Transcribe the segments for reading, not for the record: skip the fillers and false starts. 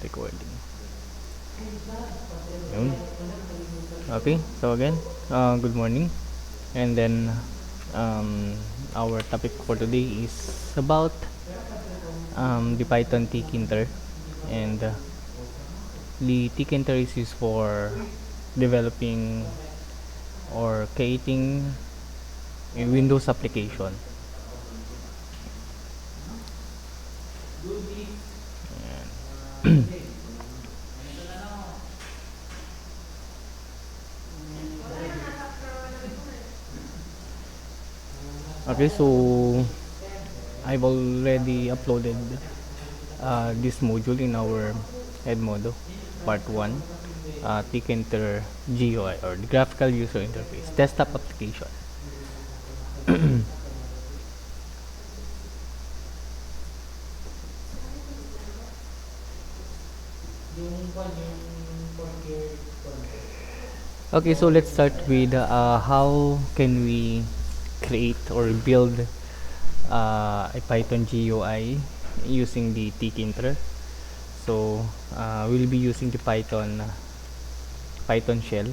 recording. Yun. Okay, so again, good morning. And then our topic for today is about the Python Tkinter. And the Tkinter is used for developing or creating a Windows application. Ayan. Okay, so I've already uploaded this module in our Edmodo part 1, Tkinter GUI, or the graphical user interface desktop application. Okay, so let's start with how can we create or build a Python GUI using the Tkinter. So we'll be using the Python shell.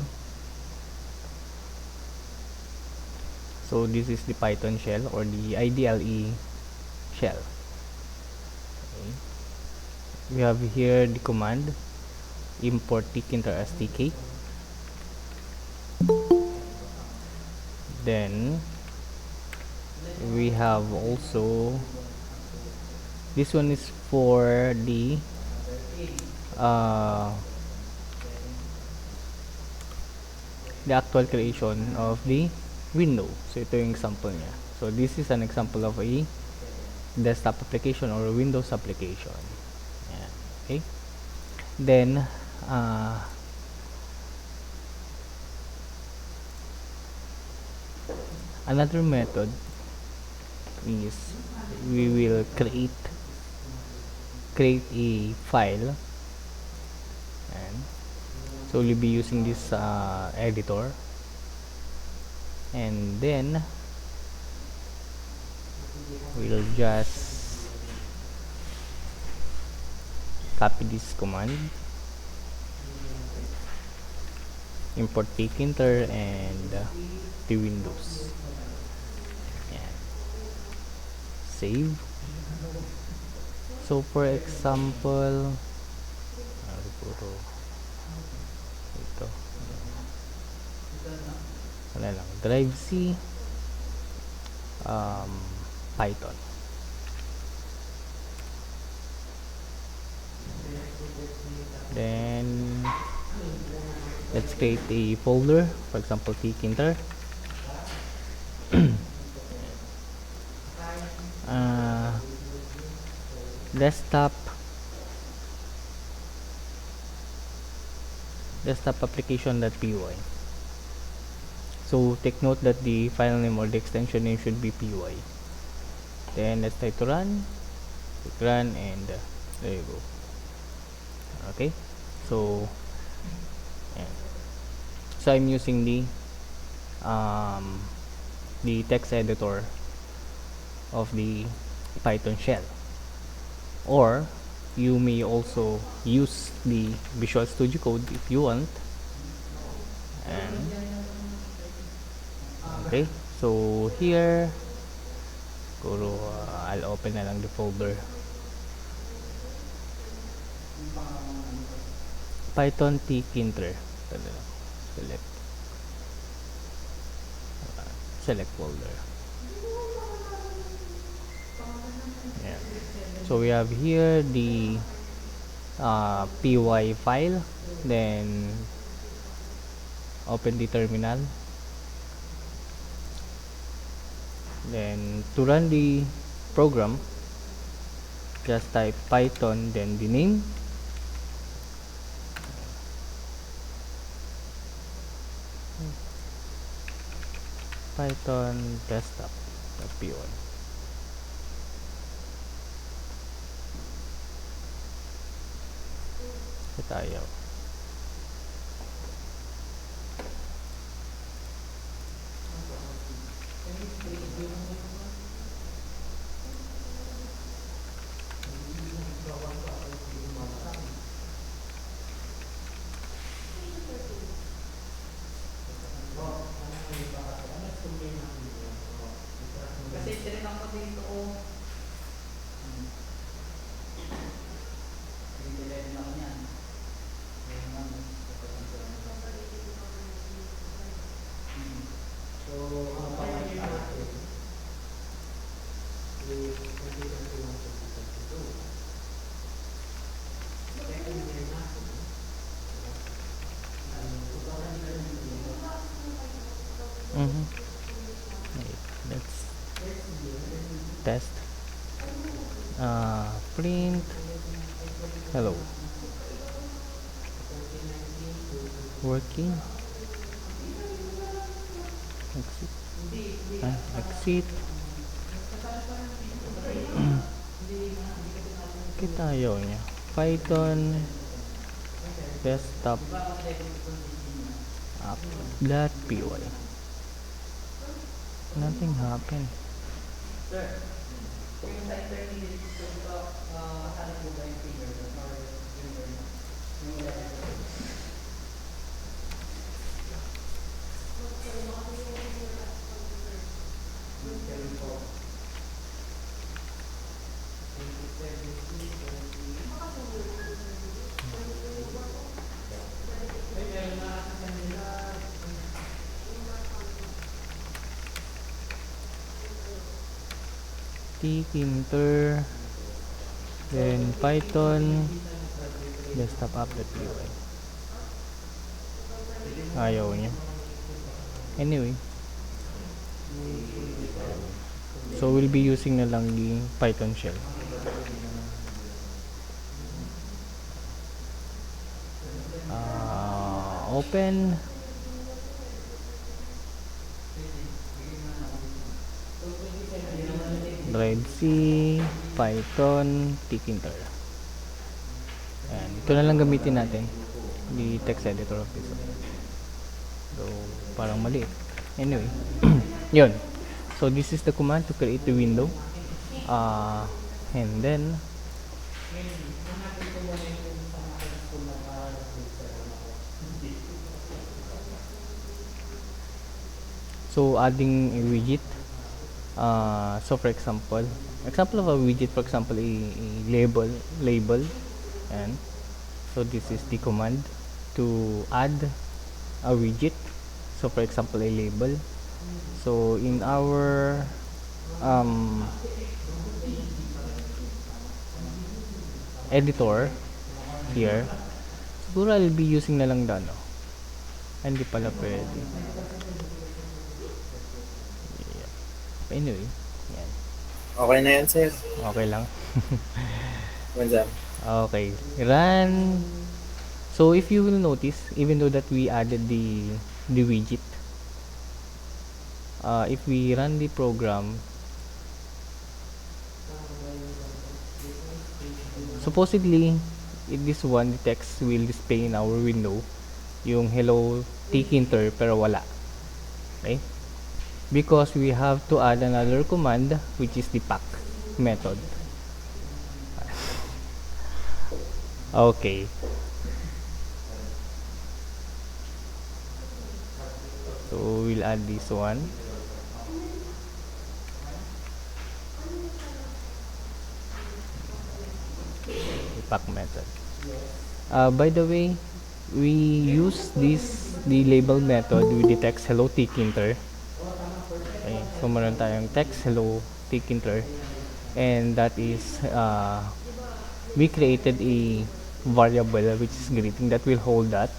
So this is the Python shell or the IDLE shell. Okay. We have here the command import Tkinter SDK. Then we have also this one is for the actual creation of the window. So ito yung example niya. So this is an example of a desktop application or Windows application. Ayan. Okay. Then another method is we will create a file, and so we'll be using this editor, and then we'll just copy this command, import Tkinter and the Windows. Ayan. Save. So for example, ito, wala lang, drive C Python. Then let's create a folder, for example Tkinter. desktop application.py. So take note that the file name or the extension name should be py. Then let's try to run. Click run, and there you go. Okay, so I'm using the text editor of the Python shell, or you may also use the Visual Studio Code if you want. And okay, so here I'll open na lang the folder Python Tkinter. Select folder. Yeah. So we have here the py file. Then open the terminal. Then to run the program, just type Python, then the name, Python desktop.py. Tayo. test. Print hello. Working. Exit. Exit. Kita ayaw niya. Python desktop app.py. Nothing happened. Tkinter, then Python desktop app.py. Ayaw niya. Anyway, so we'll be using na lang yung Python shell. Open. Drive C, Python, Tkinter. Ayan. Ito na lang gamitin natin. The text editor of this. So, parang maliit. Anyway. Yun. So, this is the command to create the window. And then, so adding a widget. So for example of a widget, for example, a label, and so this is the command to add a widget. So for example, a label. So in our editor here, siguro I'll be using na lang dano. Hindi pala pwede. Anyway, yan. Okay na yan, sir. Okay lang. What's up? Okay, run. So if you will notice, even though that we added the widget, if we run the program, supposedly in this one, the text will display in our window yung hello Tkinter, pero wala. Okay? Because we have to add another command, which is the pack method. Okay. So we'll add this one. The pack method. By the way, we use the label method with the text hello Tkinter. Okay, so meron tayong text hello Tkinter, and that is we created a variable which is greeting that will hold that,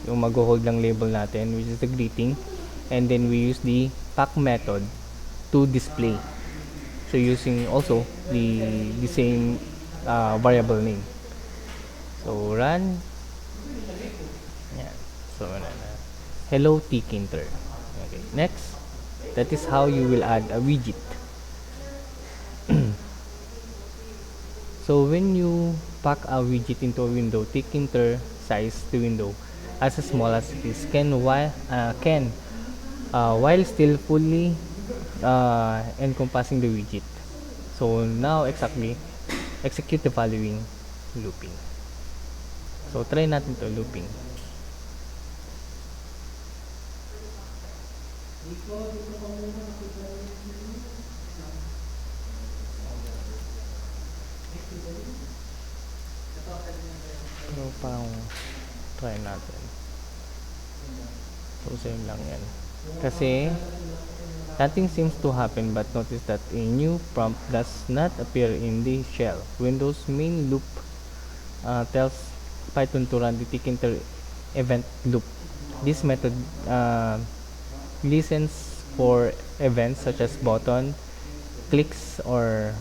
yung mag-hold ng label natin, which is the greeting, and then we use the pack method to display, so using also the same variable name. So run. Yeah, so hello Tkinter. Okay, next. That is how you will add a widget. So when you pack a widget into a window, Tkinter size the window as small as it is, while still fully encompassing the widget. So now exactly execute the following looping. So try natin to looping. So parang try natin. So same lang yan. Kasi nothing seems to happen, but notice that a new prompt does not appear in the shell. Windows main loop tells Python to run the Tkinter event loop. This method listens for events such as button, clicks or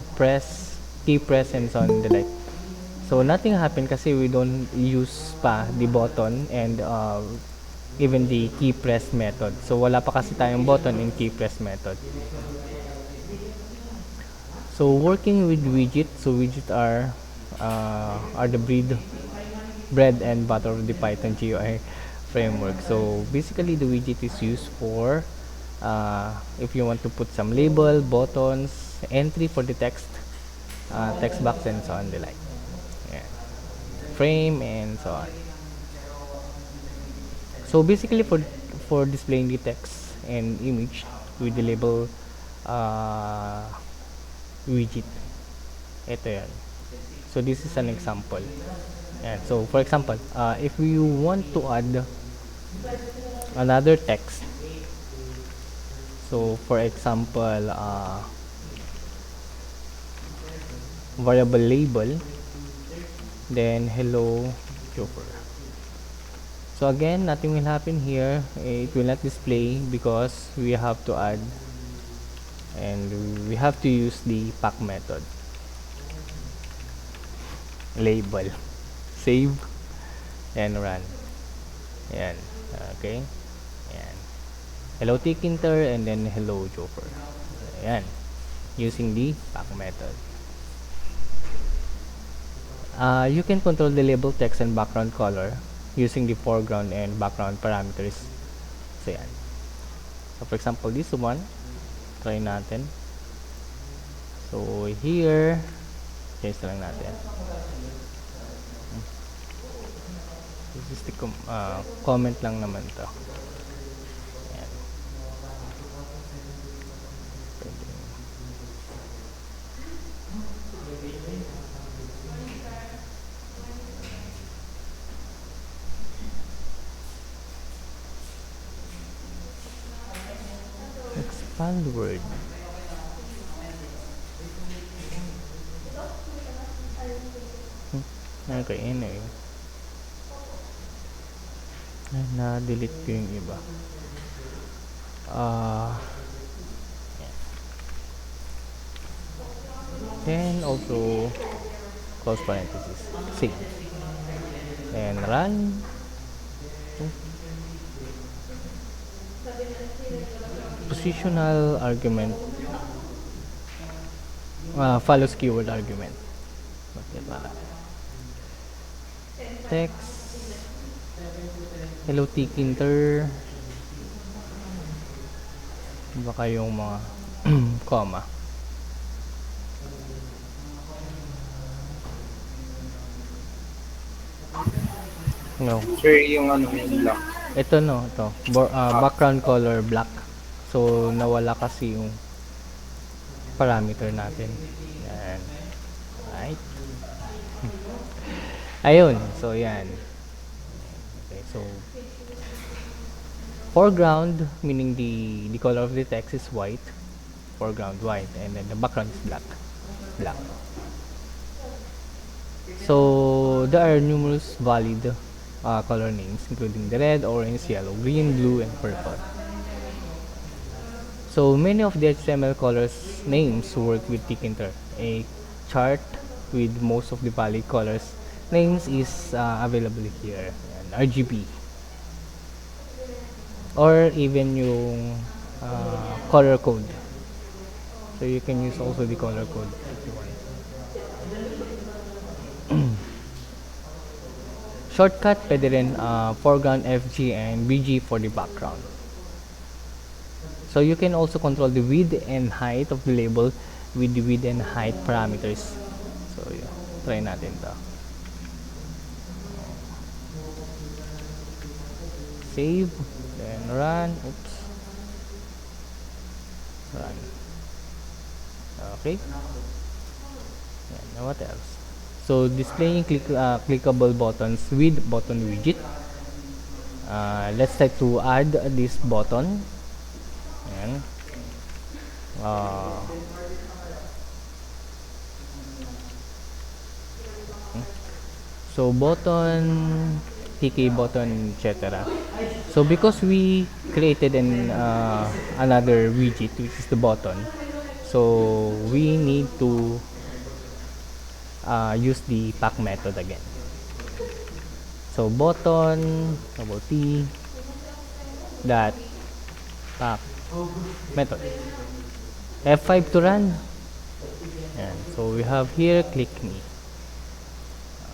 key press and so on the like. So nothing happened kasi we don't use pa the button and even the key press method. So wala pa kasi tayong button and key press method. So working with widget, so widget are the bread and butter of the Python GUI framework. So basically the widget is used for if you want to put some label, buttons, entry for the text box and so on the like. Yeah. Frame and so on. So basically for displaying the text and image with the label uh, widget. Ito yan. So this is an example. And so for example, if you want to add another text, so for example, variable label, then hello Joker. So again, nothing will happen here. It will not display because we have to add and we have to use the pack method. Label, save and run. Ayan. Okay. Ayan. Hello Tkinter and then hello Joker. Ayan. Using the pack method. You can control the label text and background color using the foreground and background parameters. So yan. So for example, this one, try natin. So here, change lang natin. This is the comment lang naman to. Yan. Expand word. Okay, anyway. Na-delete ko yung iba. Yeah. Then also close parenthesis. Save. And run. Positional argument follows keyword argument. Okay, para. Text. Hello Tkinter. Baka yung mga comma. No. Sure, yung ano, yung black. Ito no, ito. Background color black. So nawala kasi yung parameter natin. Yan. Right. Ayun. So yan. Okay, so foreground, meaning the color of the text is white, foreground white, and then the background is black. So there are numerous valid color names, including the red, orange, yellow, green, blue, and purple. So many of the HTML colors names work with Tkinter. A chart with most of the valid colors names is available here. And RGB. Or even yung color code. So you can use also the color code if you want. Shortcut, pwede rin foreground FG and BG for the background. So you can also control the width and height of the label with the width and height parameters. So yeah, try natin to. Save, then run. Oops. Run. Okay. And what else? So displaying clickable buttons with button widget. Let's try to add this button. Ayan. So button, TK button, etc. So because we created another widget, which is the button, So we need to use the pack method again. So button double T dot pack method F5 to run. Yan. So we have here click me.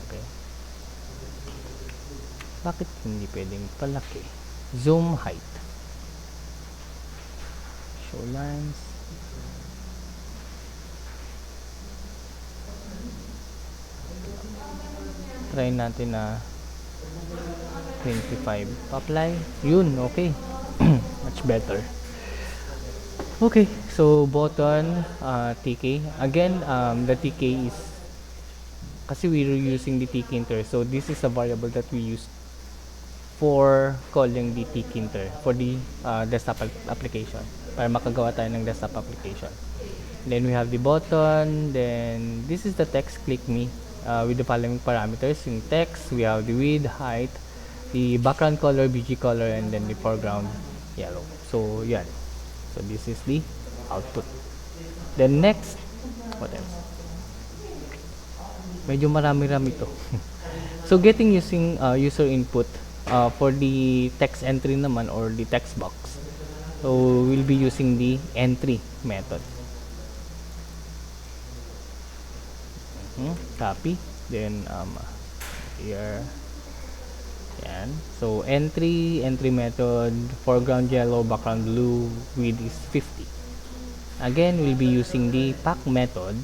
Okay. Bakit hindi pwedeng palaki? Zoom height. Show lines. Try natin na 25. Apply. Yun, okay. Much better. Okay, so button TK. Again, the TK is kasi we're using the Tkinter. So this is a variable that we use for calling the Tkinter for the desktop application. Para makagawa tayo ng desktop application. Then we have the button. Then this is the text click me with the following parameters. In text, we have the width, height, the background color, BG color, and then the foreground yellow. So yan. So this is the output. Then next, what else? Medyo marami-rami to. So getting using user input for the text entry naman or the text box. So we'll be using the entry method. Copy. Then here. Yan. So entry method, foreground yellow, background blue, width is 50. Again, we'll be using the pack method.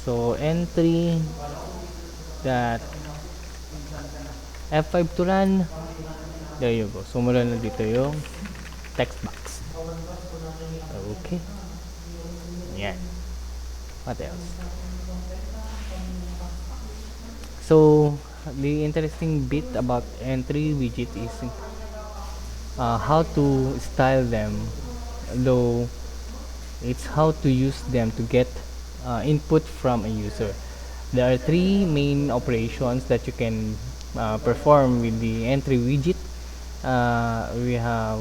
So entry that F5 to run. There you go. So mula na dito yung text box. Okay. Yan. What else? So the interesting bit about entry widget is how to style them, though it's how to use them to get input from a user. There are three main operations that you can perform with the entry widget. We have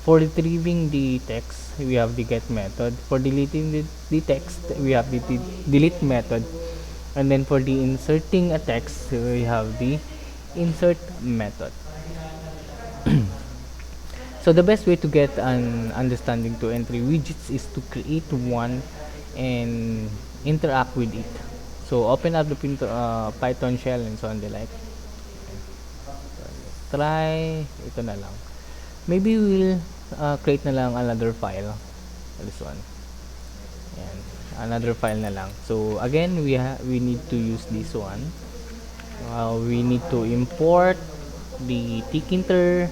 for retrieving the text, we have the get method. For deleting the text, we have the delete method. And then for the inserting a text, we have the insert method. So the best way to get an understanding to entry widgets is to create one and interact with it. So open up the Python shell and so on the like. Try ito na lang. Maybe we'll create na lang another file. This one. Ayan. Another file na lang. So again, we need to use this one. We need to import the Tkinter,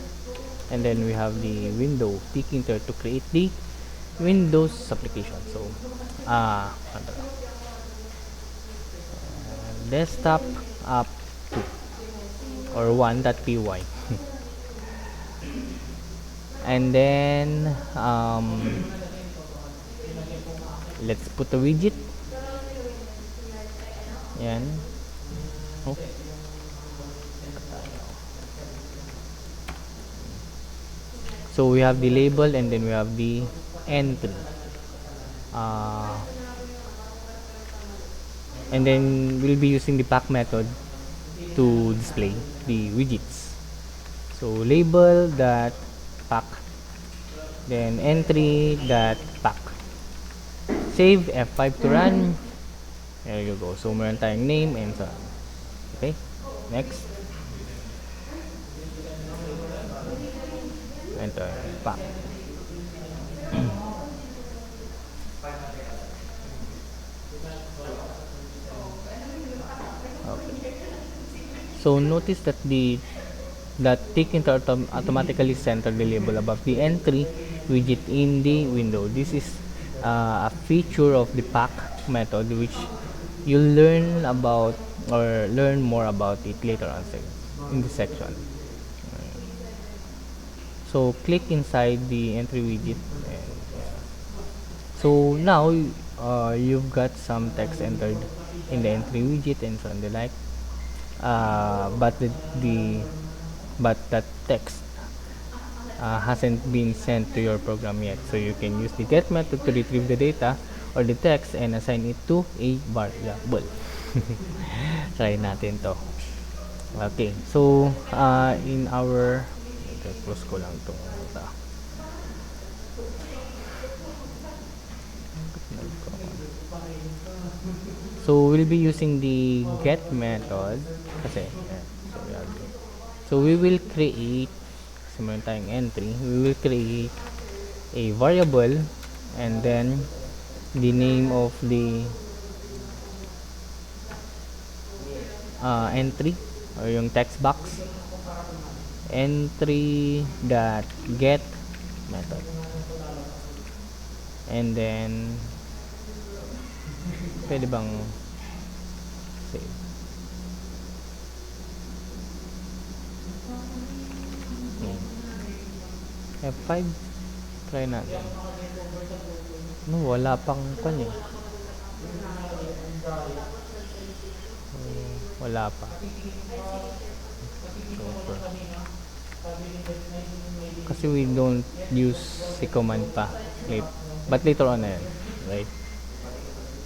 and then we have the window Tkinter to create the Windows application. So desktop app 2 or 1.py. And then let's put a widget. Yan. Oh. So we have the label and then we have the entry. And then we'll be using the pack method to display the widgets. So label that pack, then entry that pack. Save, F5 to run. There you go. So meron tayong name and so on. Okay, next. Enter pack. Okay. So notice that Tkinter automatically center the label above the entry widget in the window. This is a feature of the pack method which you'll learn about or learn more about it later on in this section. So click inside the entry widget and, so now you've got some text entered in the entry widget and so on the like, but that text hasn't been sent to your program yet. So you can use the get method to retrieve the data or the text and assign it to a variable. Try natin to. Okay, so in our close ko lang to. So we'll be using the get method kasi so we will create kasi meron tayong entry, we will create a variable and then the name of the entry or yung text box entry dot get method, and then pwede bang save. F5 try natin. No, wala pang kanya. Wala pa. Super. Kasi we don't use si command pa. But later on na yan. Right?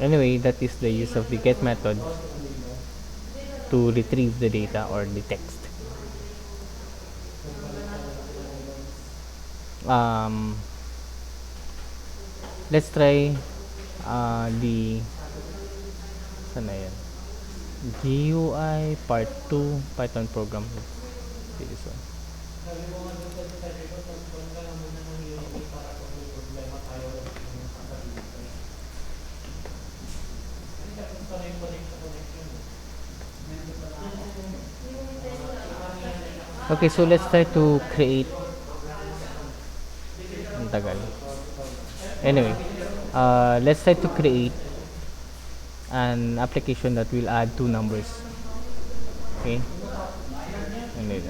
Anyway, that is the use of the get method to retrieve the data or the text. Let's try the sana yan? GUI part 2 Python program. This one. Okay, so let's try to create. Ang tagal. Anyway, let's try to create an application that will add two numbers. Okay. And then,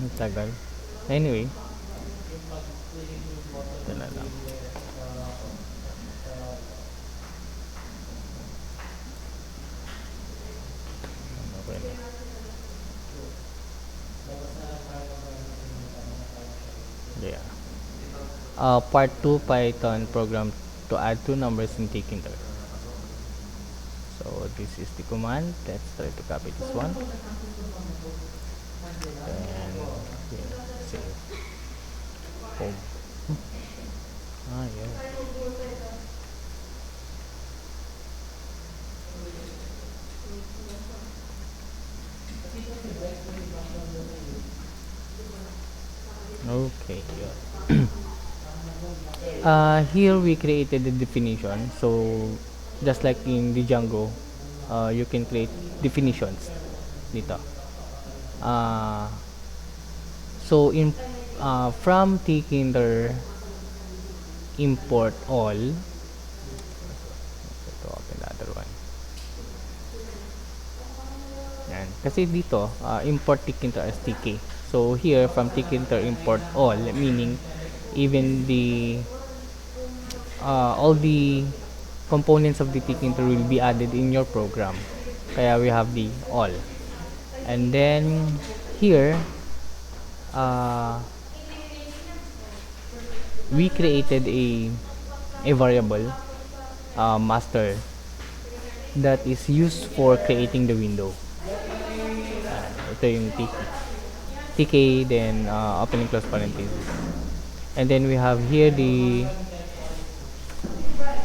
ang tagal. Anyway, ito na lang. Okay na. Yeah. Part 2 Python program to add two numbers in Tkinter. So this is the command. Let's try to copy this one. And yeah, save. Home. Yeah. Okay. Yeah. Here we created the definition. So just like in the Django, you can create definitions dito. So in from Tkinter import all. Ito, open another one. Yan. Kasi dito, import Tkinter as TK. So here, from Tkinter import all, meaning even the all the components of the Tkinter will be added in your program. Kaya we have the all. And then here, we created a variable master that is used for creating the window. Ito yung TK, then opening close parenthesis. And then we have here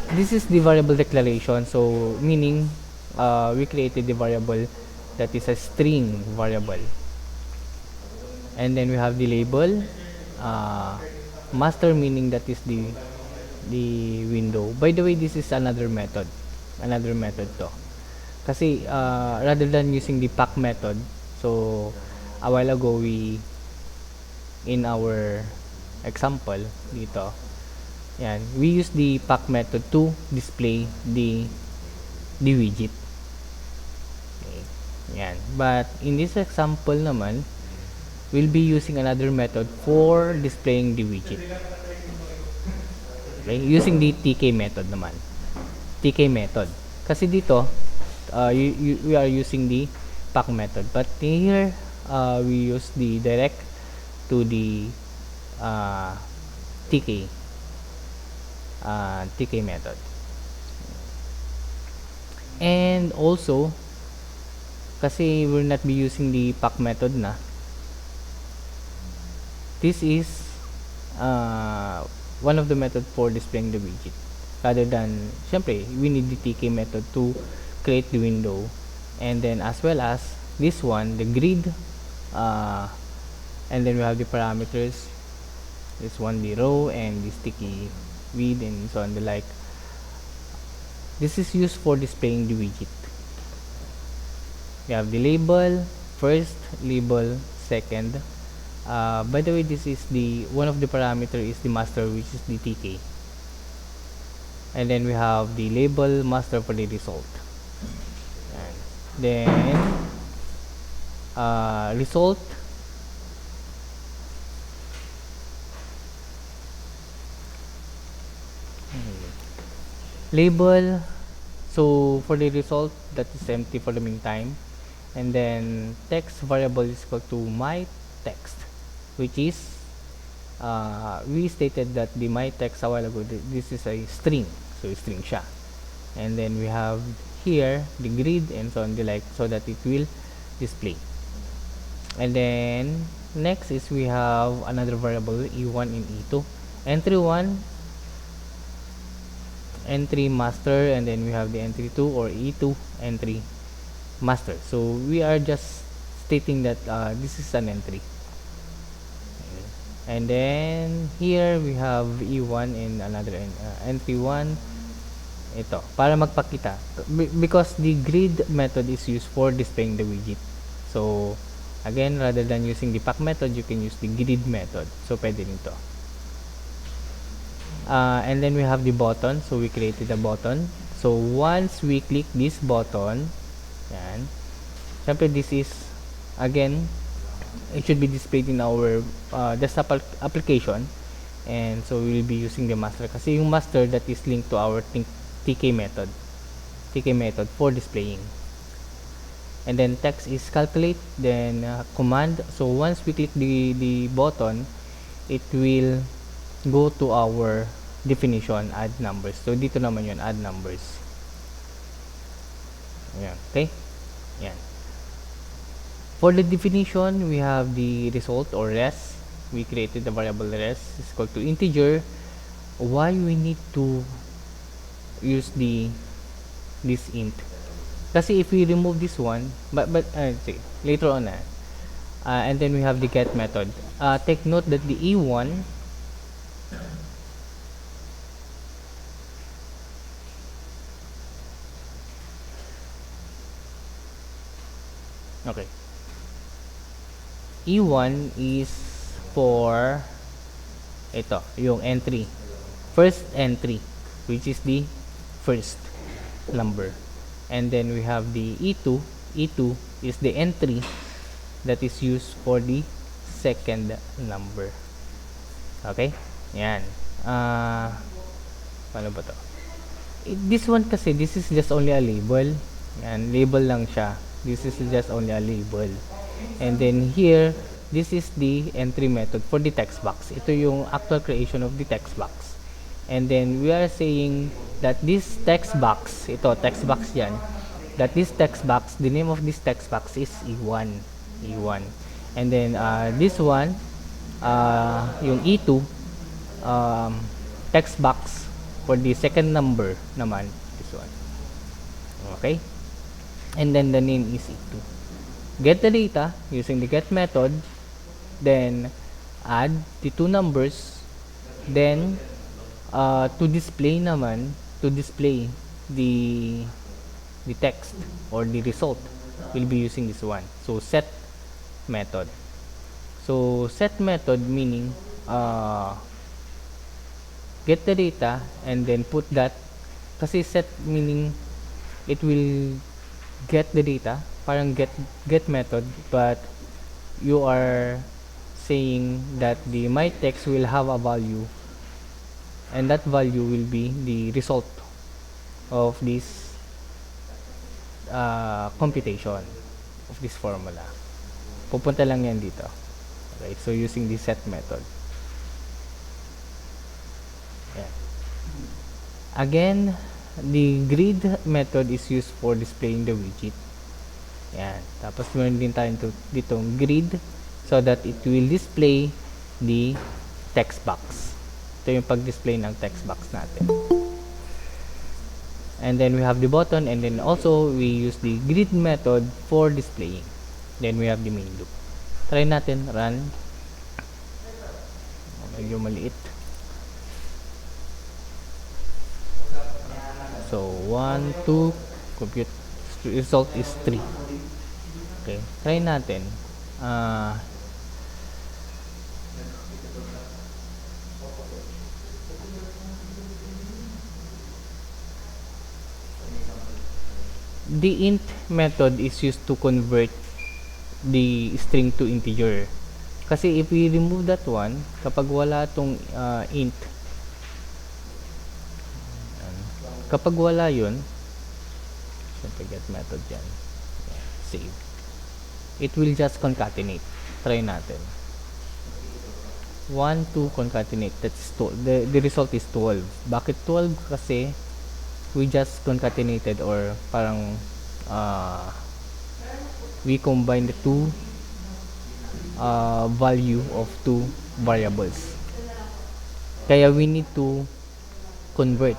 this is the variable declaration. So meaning we created the variable that is a string variable. And then we have the label master, meaning that is the window. By the way, this is another method to. Kasi rather than using the pack method, so a while ago in our example dito, yan, we use the pack method to display the widget. Okay. Yan. But in this example naman, we'll be using another method for displaying the widget. Okay, using the TK method naman. TK method. Kasi dito, we are using the pack method. But here, we use the direct to the uh, TK TK method. And also, kasi we'll not be using the pack method na, this is one of the method for displaying the widget. Rather than, syempre, we need the TK method to create the window. And then as well as this one, the grid, and then we have the parameters. This one, the row, and the sticky width, and so on the like. This is used for displaying the widget. We have the label first, label second. By the way, this is the one of the parameter is the master, which is the TK. And then we have the label master for the result. And then result, label. So for the result, that is empty for the meantime. And then text variable is equal to my text, which is we stated that the my text a while ago, this is a string, so string siya. And then we have here the grid and so on the like, so that it will display. And then next is we have another variable e1 and e2. Entry 1, entry master, and then we have the entry 2 or e2 entry master. So we are just stating that this is an entry. And then here we have e1 and another entry 1. Ito para magpakita, because the grid method is used for displaying the widget. So again, rather than using the pack method, you can use the grid method. So pwede nito. And then we have the button. So we created a button. So once we click this button, yan, syempre this is, again, it should be displayed in our desktop application. And so we will be using the master, kasi yung master that is linked to our TK method for displaying. And then text is calculate, then command. So once we click the button, it will go to our definition, add numbers. So dito naman yun, add numbers. Ayan, okay? Ayan. For the definition, we have the result or res. We created the variable res is equal to integer. Why we need to use this int? Kasi if we remove this one, but see, later on and then we have the get method. Take note that the e1 okay, e1 is for ito, yung entry, first entry, which is the first number. And then we have the e2 is the entry that is used for the second number. Okay, yan. Paano ba to? This one kasi, this is just only a label. Yan, label lang siya. This is just only a label. And then here, this is the entry method for the text box. Ito yung actual creation of the text box. And then we are saying that this text box, ito text box yan, that this text box, the name of this text box is e1. And then this one, yung e2, text box for the second number naman, this one. Okay? And then the name is e2. Get the data using the get method, then add the two numbers, then to display the text or the result, we'll be using this one. So set method. So set method meaning get the data and then put that, kasi set meaning it will get the data, parang get method, but you are saying that the my text will have a value, and that value will be the result of this computation of this formula. Pupunta lang yan dito. Right? So using the set method. Yan. Again, the grid method is used for displaying the widget. Yan. Tapos meron din tayo ditong grid so that it will display the text box. Ito yung pag-display ng text box natin. And then we have the button, and then also we use the grid method for displaying. Then we have the main loop. Try natin, run. Medyo maliit. So 1, 2, compute. Result is 3. Okay, try natin. The int method is used to convert the string to integer. Kasi if we remove that one, kapag wala tong int, kapag wala yun, siyempre get method yan, save, it will just concatenate. Try natin. 1, 2, concatenate. That's the result is 12. Bakit 12? Kasi we just concatenated, or parang we combine the two value of two variables. Kaya we need to convert.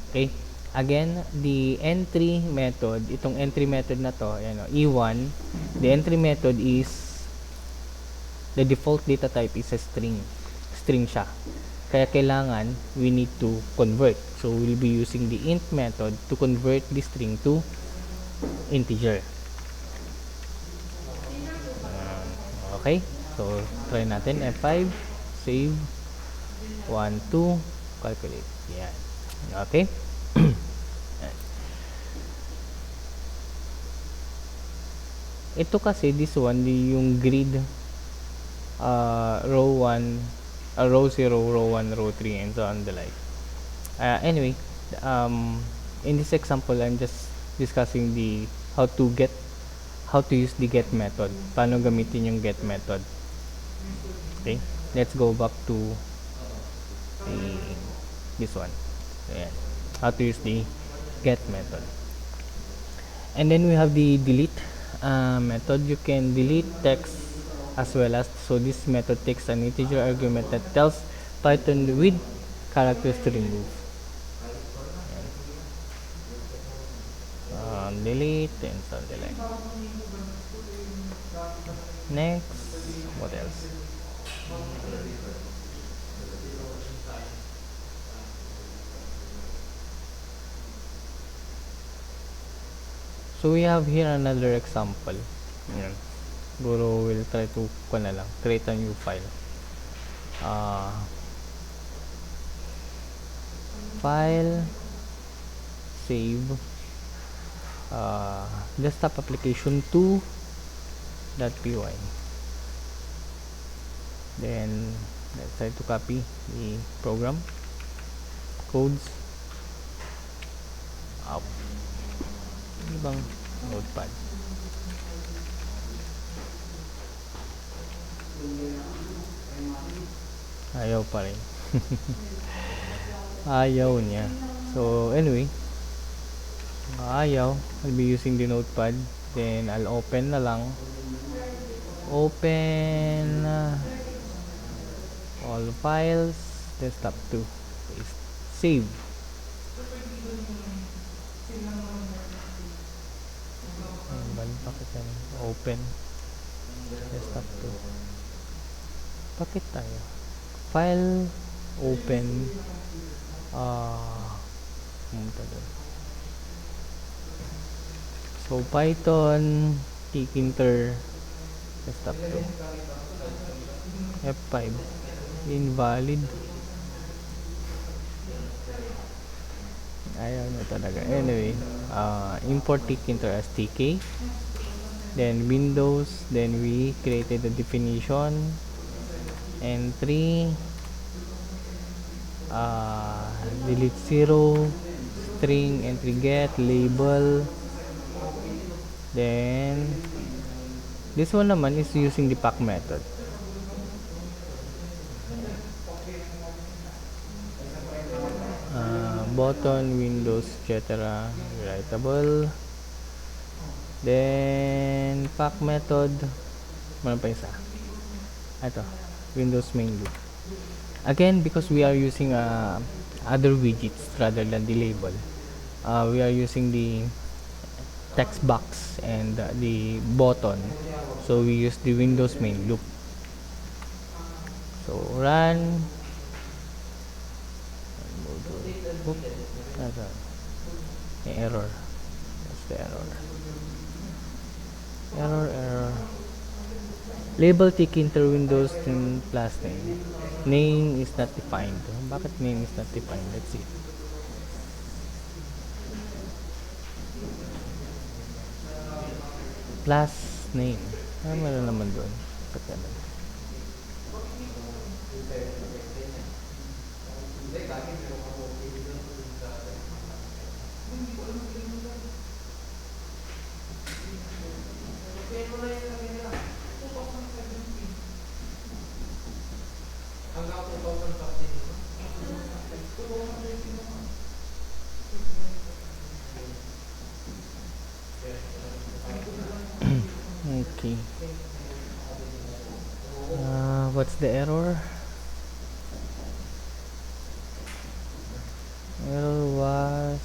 Okay? Again, the entry method, itong entry method na to, ayan o, E1, the entry method is, the default data type is a string. String siya. Kaya kailangan, we need to convert. So, we'll be using the int method to convert the string to integer. Okay? So, try natin. F5, save, 1, 2, calculate. Yan. Okay? Ito kasi, this one, yung grid, row 1, row 0, row 1, row 3, and so on the like. Anyway, in this example, I'm just discussing the how to use the get method. Paano gamitin yung get method. Okay, let's go back to this one. So, yeah. How to use the get method. And then we have the delete method. You can delete text as well as, so this method takes an integer argument that tells Python with characters to remove. Delete and so delete. Next, what else? So we have here another example. Yan. Guru will try to create a new file. File, save, desktop application 2.py. Then let's try to copy the program codes up. Ibang notepad. Ayaw pa rin. Ayaw niya. So anyway, I'll be using the notepad. Then I'll open na lang. Open all files, desktop 2, paste, save. Bakit yan? Open desktop 2. Bakit tayo? File, open, pumunta doon. So Python, Tkinter, desktop 2, F5, invalid. Ayaw na talaga. Anyway, import Tkinter as TK. Then Windows. Then we created the definition. entry, delete 0, string entry get, label. Then this one naman is using the pack method. Button, windows, etc. Writable. Then pack method. Meron pa isa. Ito, windows main loop. Again, because we are using other widgets rather than the label, we are using the text box and the button, so we use the windows main loop. So run. Oop, may error. That's the error. Error. Label Tkinter Windows 10 plus name. Name is not defined. Bakit name is not defined? Let's see. Plus name. Meron naman doon. Pagkalan. Okay. What's the error? Error was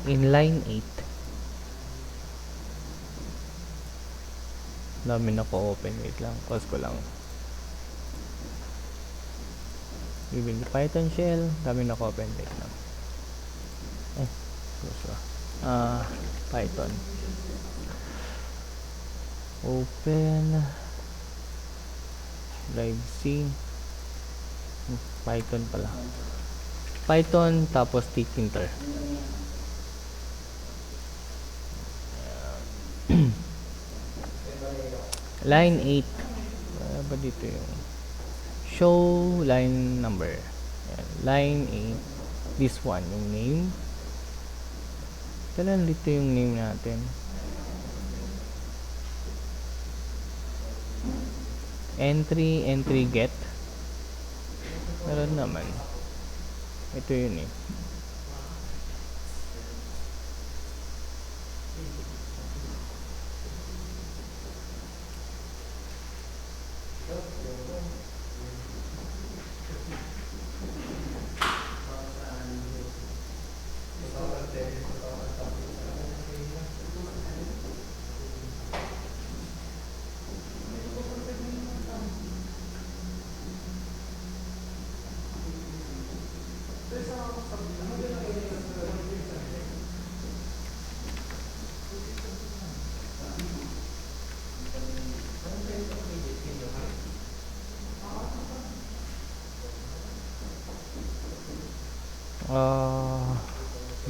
in line 8. Dami na ko open. Wait lang. Pause ko lang. Using the Python shell. Dami na ko open. Wait lang. Python. Open. Drive C. Python pala. Python tapos Tkinter. Line 8. Ba dito yung show line number. Ayan. Line 8. This one, yung name. Kailan dito yung name natin? Entry get. Meron naman. Ito yun eh.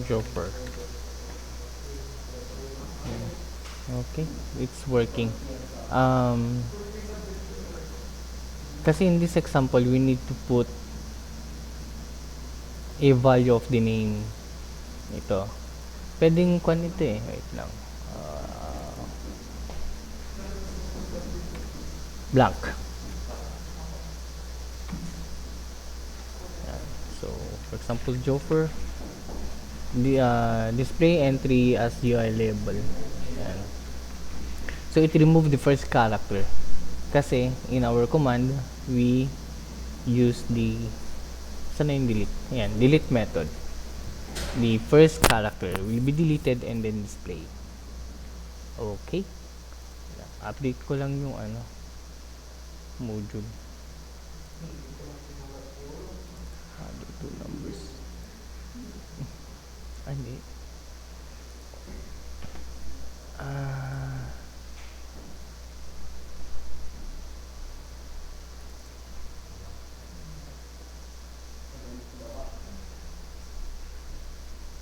Jopper. Okay, it's working. Kasi in this example, we need to put a value of the name. Ito. Pwedeng kwan ito eh. Wait lang. Blank. So, for example, Jopper. Display entry as UI label. Yan. So it remove the first character kasi in our command we use the sana yung delete. Ayan, delete method. The first character will be deleted and then display. Okay. Update ko lang yung module. Dito numbers. Hindi.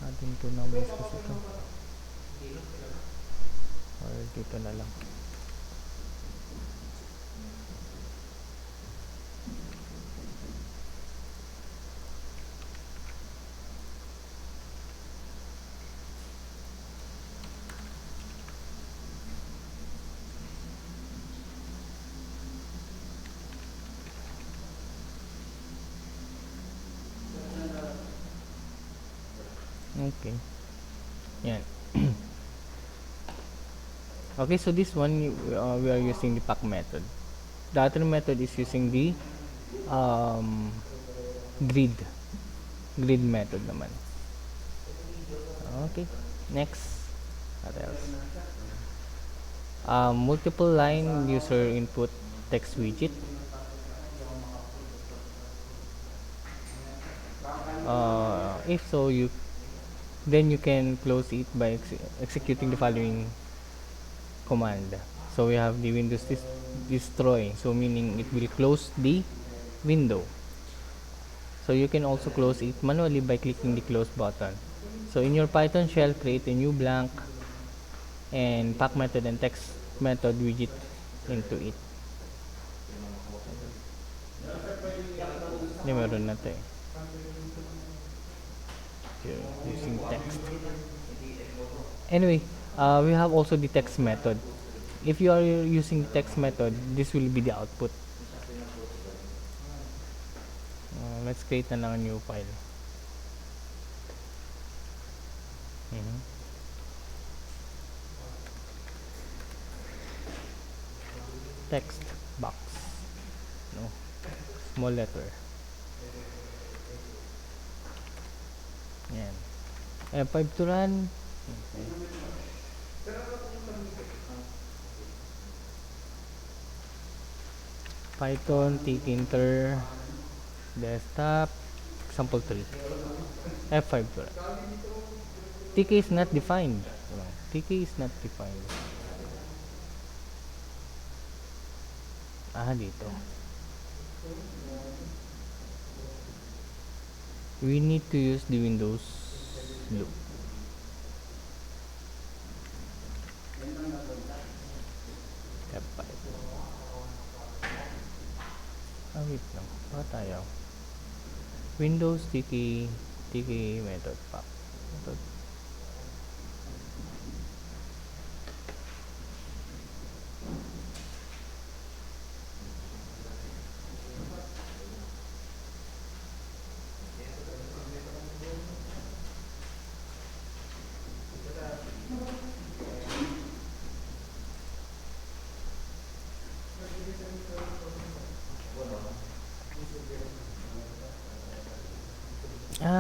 Atin to numbers kasi ito. Or dito na lang. Okay. Yan. Okay, so this one we are using the pack method. The other method is using the um, grid grid method naman. Okay, next. What else? Multiple line user input text widget. If so, you can close it by executing the following command. So we have the Windows destroy, so meaning it will close the window. So you can also close it manually by clicking the close button. So in your Python shell, create a new blank and pack method and text method widget into it. Hindi, meron na to eh. Using text. Anyway, we have also the text method. If you are using the text method, this will be the output. Let's create na lang a new file. Mhm. Text box. No, small letter. Yan. F5 to run. Okay. Python, Tkinter, desktop, example 3. F5 to run. TK is not defined. TK is not defined. Dito. We need to use the Windows loop. F5. Wait lang. Bakit tayo? Windows TK method pack. Method.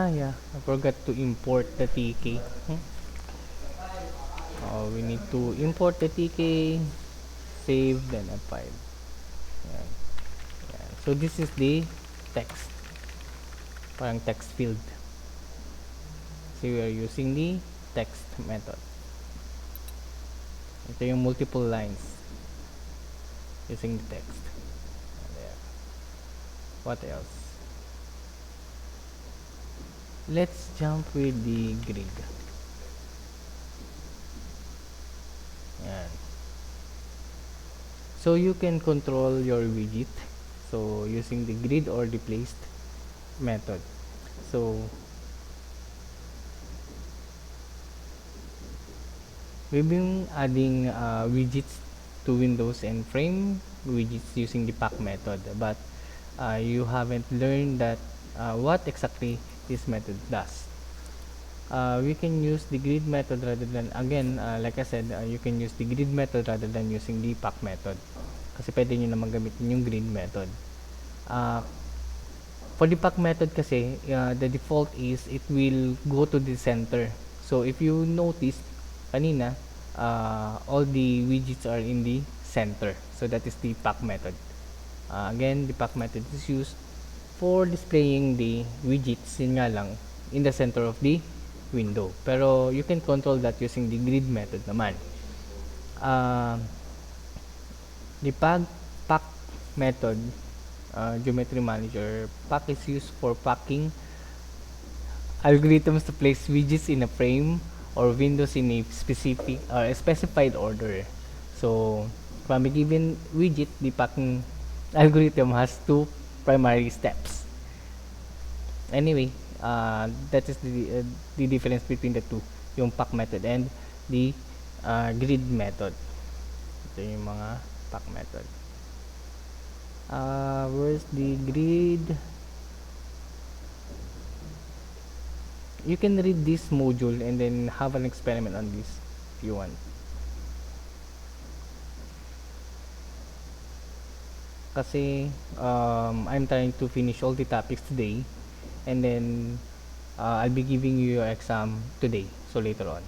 Yeah. I forgot to import the TK. We need to import the TK, save, then F5. Yan. Yan. So this is the text. Parang text field. So we are using the text method. Ito yung multiple lines using the text. There. What else? Let's jump with the grid. Yan. So you can control your widget so using the grid or the placed method. So we've been adding widgets to Windows and frame widgets using the pack method, but you haven't learned that what exactly this method does. We can use the grid method rather than, again, like I said, you can use the grid method rather than using the pack method. Kasi pwede nyo naman gamitin yung grid method. For the pack method kasi, the default is it will go to the center. So if you notice, kanina, all the widgets are in the center. So that is the pack method. Again, the pack method is used for displaying the widgets, yun nga lang, in the center of the window. Pero you can control that using the grid method naman. The pack method, geometry manager, pack is used for packing algorithms to place widgets in a frame or windows in a specific or specified order. So from a given widget, the packing algorithm has two primary steps. Anyway, that is the difference between the two, yung pack method and the grid method. Ito yung mga pack method. Where's the grid? You can read this module and then have an experiment on this if you want. Kasi I'm trying to finish all the topics today, and then I'll be giving you your exam today, so later on.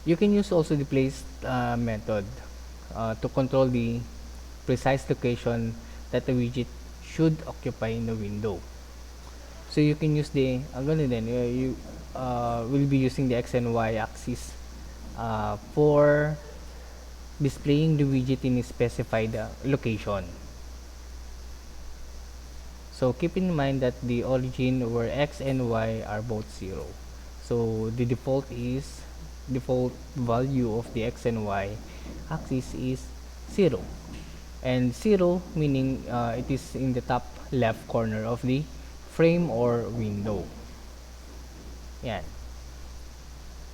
You can use also the place method to control the precise location that the widget should occupy in the window. So you can use the ganun din, you will be using the x and y axis for displaying the widget in a specified location. So keep in mind that the origin where x and y are both 0. So the default value of the x and y axis is 0. And 0 meaning it is in the top left corner of the frame or window. Yan.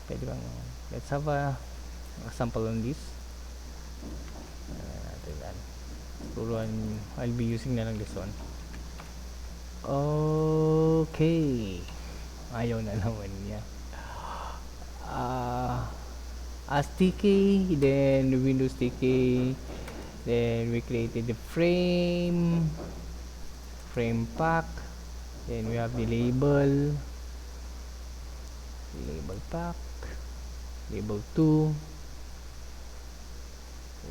Pwede bang, let's have a sample on this. I'll be using na lang this one. Okay. Ayaw na naman niya. As TK, then Windows TK, then we created the frame pack, then we have the label pack, label 2.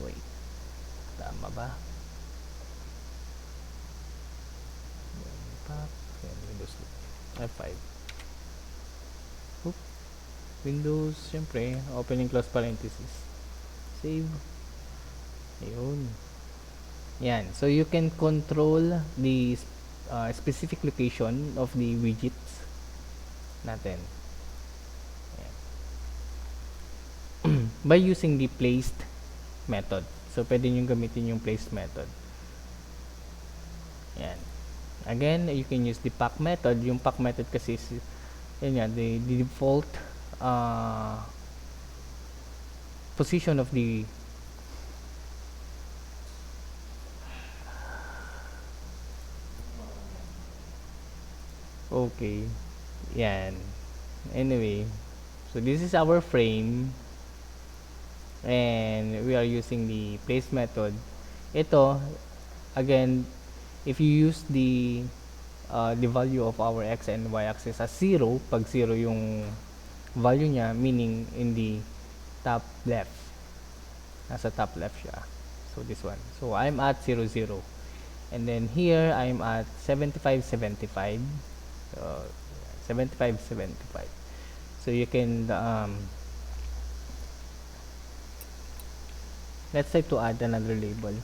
Wait, tama ba? Pack, then Windows F5. Oop. Windows, syempre, open and close parenthesis. Save. Ayun. Yan. So, you can control the specific location of the widgets natin. By using the placed method. So, pwede nyo gamitin yung placed method. Yan. Again, you can use the pack method. Yung pack method kasi is, yun yan, the default position of the okay. Yan. Anyway, so this is our frame. And we are using the place method. Ito, again, if you use the value of our x and y axis as 0, pag 0 yung value niya, meaning in the top left. Nasa top left siya. So this one. So I'm at 0, 0. And then here, I'm at 75, 75. 75, 75. So you can let's try to add another label.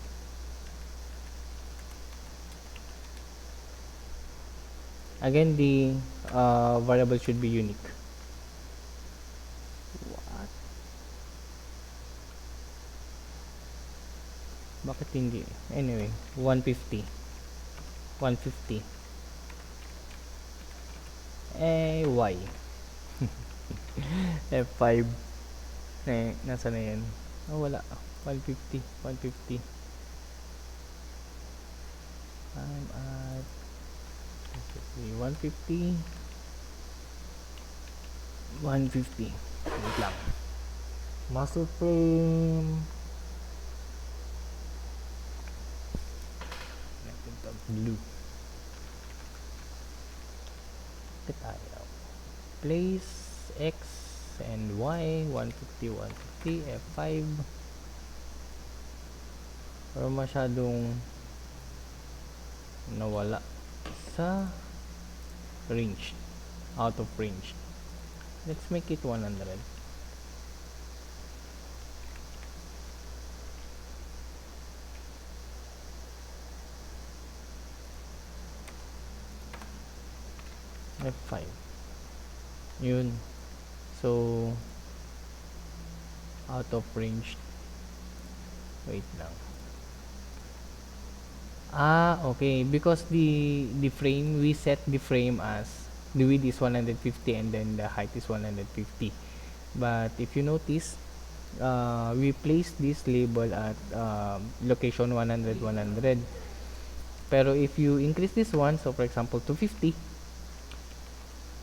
Again, the variable should be unique. What? Bakit hindi? Anyway, 150. 150. Y. F5. Nasa na yan? Oh, wala. 150. 150. I'm at 150. 150. Wait lang. Master frame. Blue. Tayo. Place X and Y 150 150 F5. Pero masyadong nawala sa range, out of range. Let's make it 100. F5. Yun. So, out of range. Wait lang. Okay. Because the frame, we set the frame as the width is 150 and then the height is 150. But if you notice, we place this label at location 100, 100. Pero if you increase this one, so for example 250,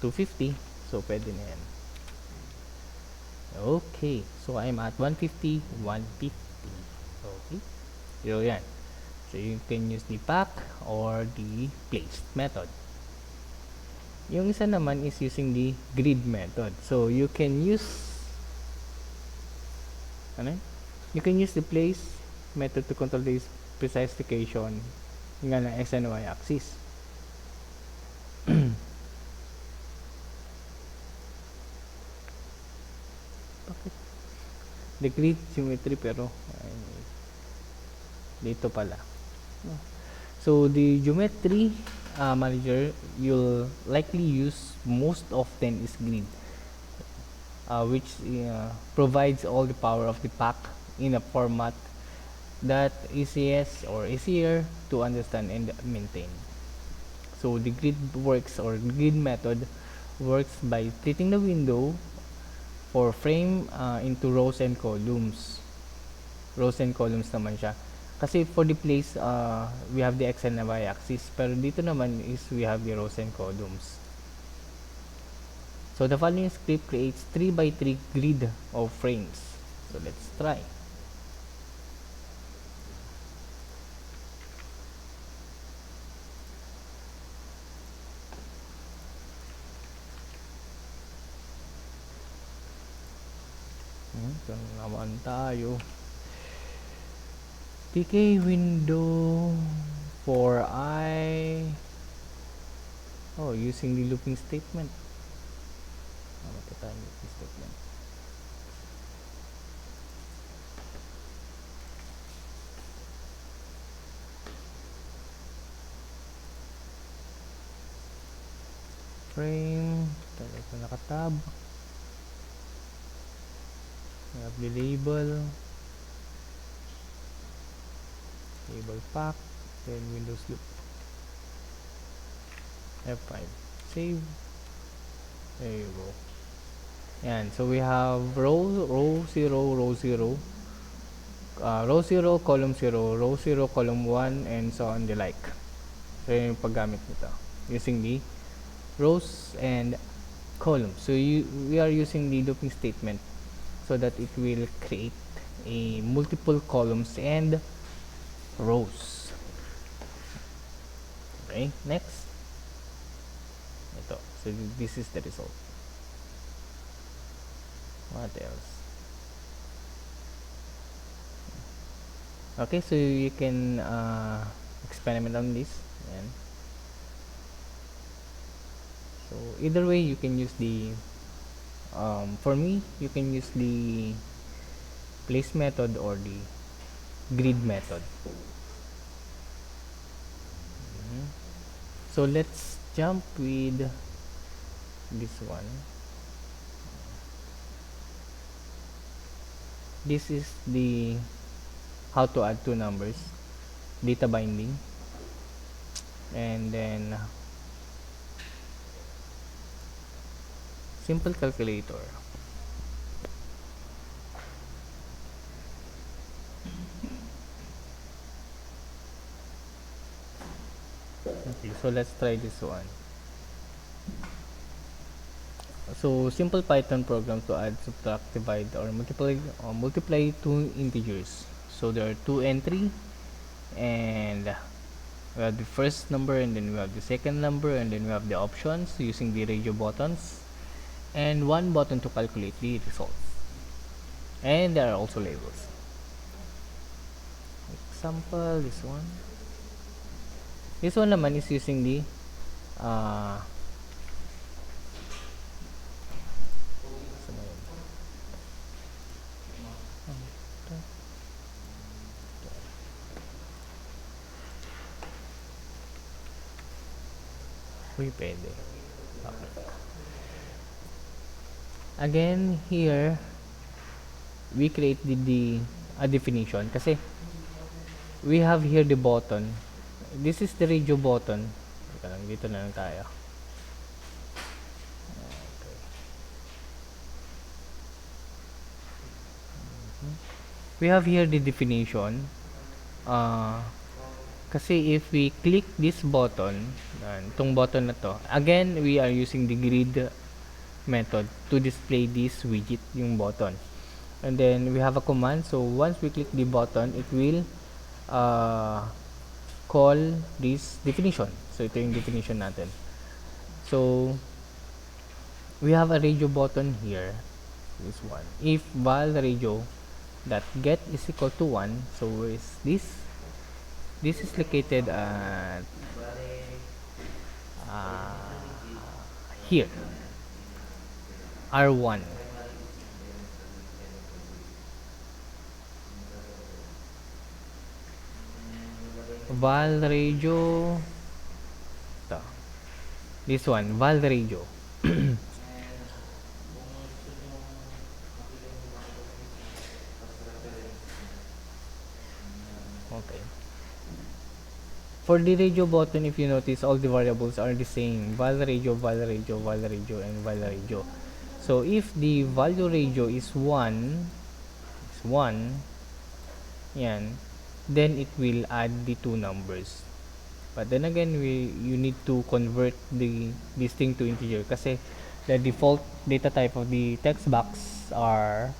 250. So, pwede na yan. Okay. So, I'm at 150, 150. Okay. So, yan. So, you can use the pack or the placed method. Yung isa naman is using the grid method. So, you can use ano yun? You can use the place method to control the precise location nga ng x and y axis. Bakit? The grid geometry pero dito pala. So the geometry manager you'll likely use most often is grid, which provides all the power of the pack in a format that easier to understand and maintain. So the grid works or grid method works by splitting the window for frame into rows and columns. Rows and columns naman siya. Kasi for the place, we have the x and y axis. Pero dito naman is we have the rows and columns. So the following script creates 3 by 3 grid of frames. So let's try. Ito naman tayo. PK window for I. Oh, using the looping statement. Ito tayo looping statement. Frame. Ito nakatab. We have the label pack, then Windows loop. F5 save. There you go. And so we have row 0, row 0, row 0, column 0, row 0, column 1, and so on the like. So yun yung paggamit nito using the rows and columns. So we are using the looping statement so that it will create a multiple columns and rows. Okay, next. Ito. So this is the result. What else? Okay, so you can experiment on this. Ayan. So either way, you can use the for me, you can use the place method or the grid method. So let's jump with this one. This is the how to add two numbers, data binding, and then simple calculator. Okay, so let's try this one. So simple Python program to add, subtract, divide, or multiply two integers. So there are two entry, and we have the first number, and then we have the second number, and then we have the options using the radio buttons, and one button to calculate the results. And there are also labels. Example, this one. This one naman is using the Uy, pwede. Okay. Again, here, we create a definition kasi we have here the button. This is the radio button. Teka lang, dito na lang tayo. Okay. We have here the definition. Kasi if we click this button, itong button na to, again, we are using the grid method to display this widget, yung button. And then we have a command. So once we click the button, it will call this definition. So ito yung definition natin. So we have a radio button here. This one. If val radio that get is equal to 1, so where is this? This is located at here, R1. Val radio, ito. This one, val radio. Okay. For the radio button, if you notice, all the variables are the same. Val radio, val radio, val radio, and val radio. So if the value radio is 1, yan, then it will add the two numbers. But then again, you need to convert this thing to integer kasi the default data type of the text box are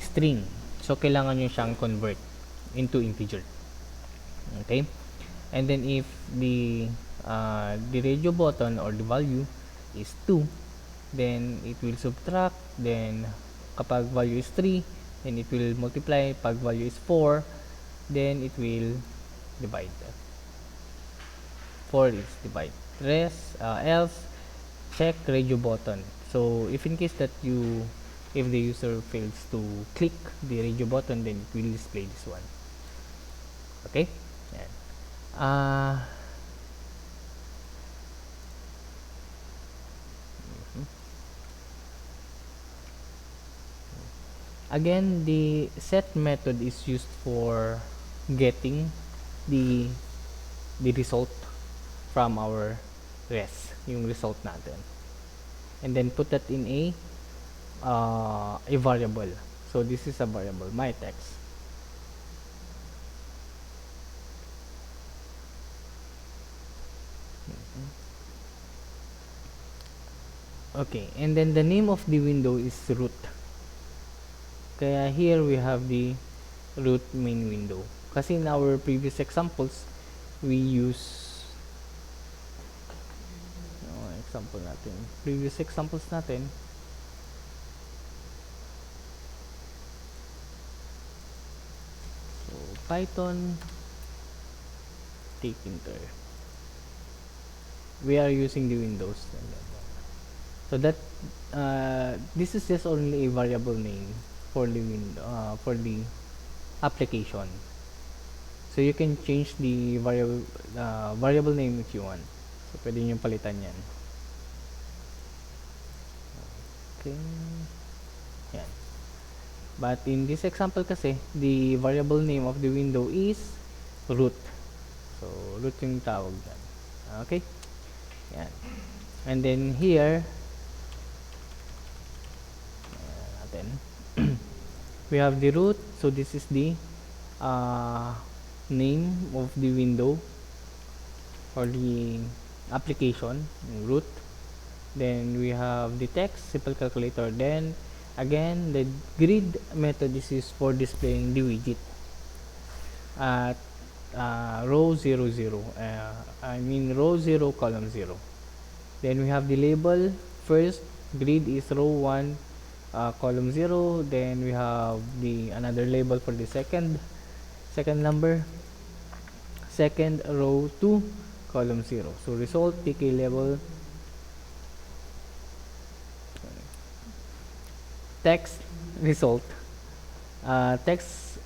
string. So kailangan nyo siyang convert into integer. Okay? And then if the radio button or the value is 2, then it will subtract. Then kapag value is 3, then it will multiply. Pag value is 4, then it will divide. 4 is divide. Else check radio button. So if in case that if the user fails to click the radio button, then it will display this one. Okay? Yan. Again, the set method is used for getting the result from our res, yung result natin. And then put that in a variable. So this is a variable, my text. Okay, and then the name of the window is root. Kaya here we have the root main window. Kasi in our previous examples, we use previous examples natin, so Python Tkinter, we are using the windows. So that this is just only a variable name for the for the application. So you can change the variable name if you want. So pwede nyo palitan yan. Okay. Yan. But in this example kasi, the variable name of the window is root. So root yung tawag dyan. Okay? Yan. And then here, we have the root. So this is the name of the window or the application, root. Then we have the text, simple calculator. Then again, the grid method is used for displaying the widget at row 0, 0. Row 0, column 0. Then we have the label. First grid is row 1, column 0. Then we have another label for the second number. Second row 2, column 0. So result tk label text result. Text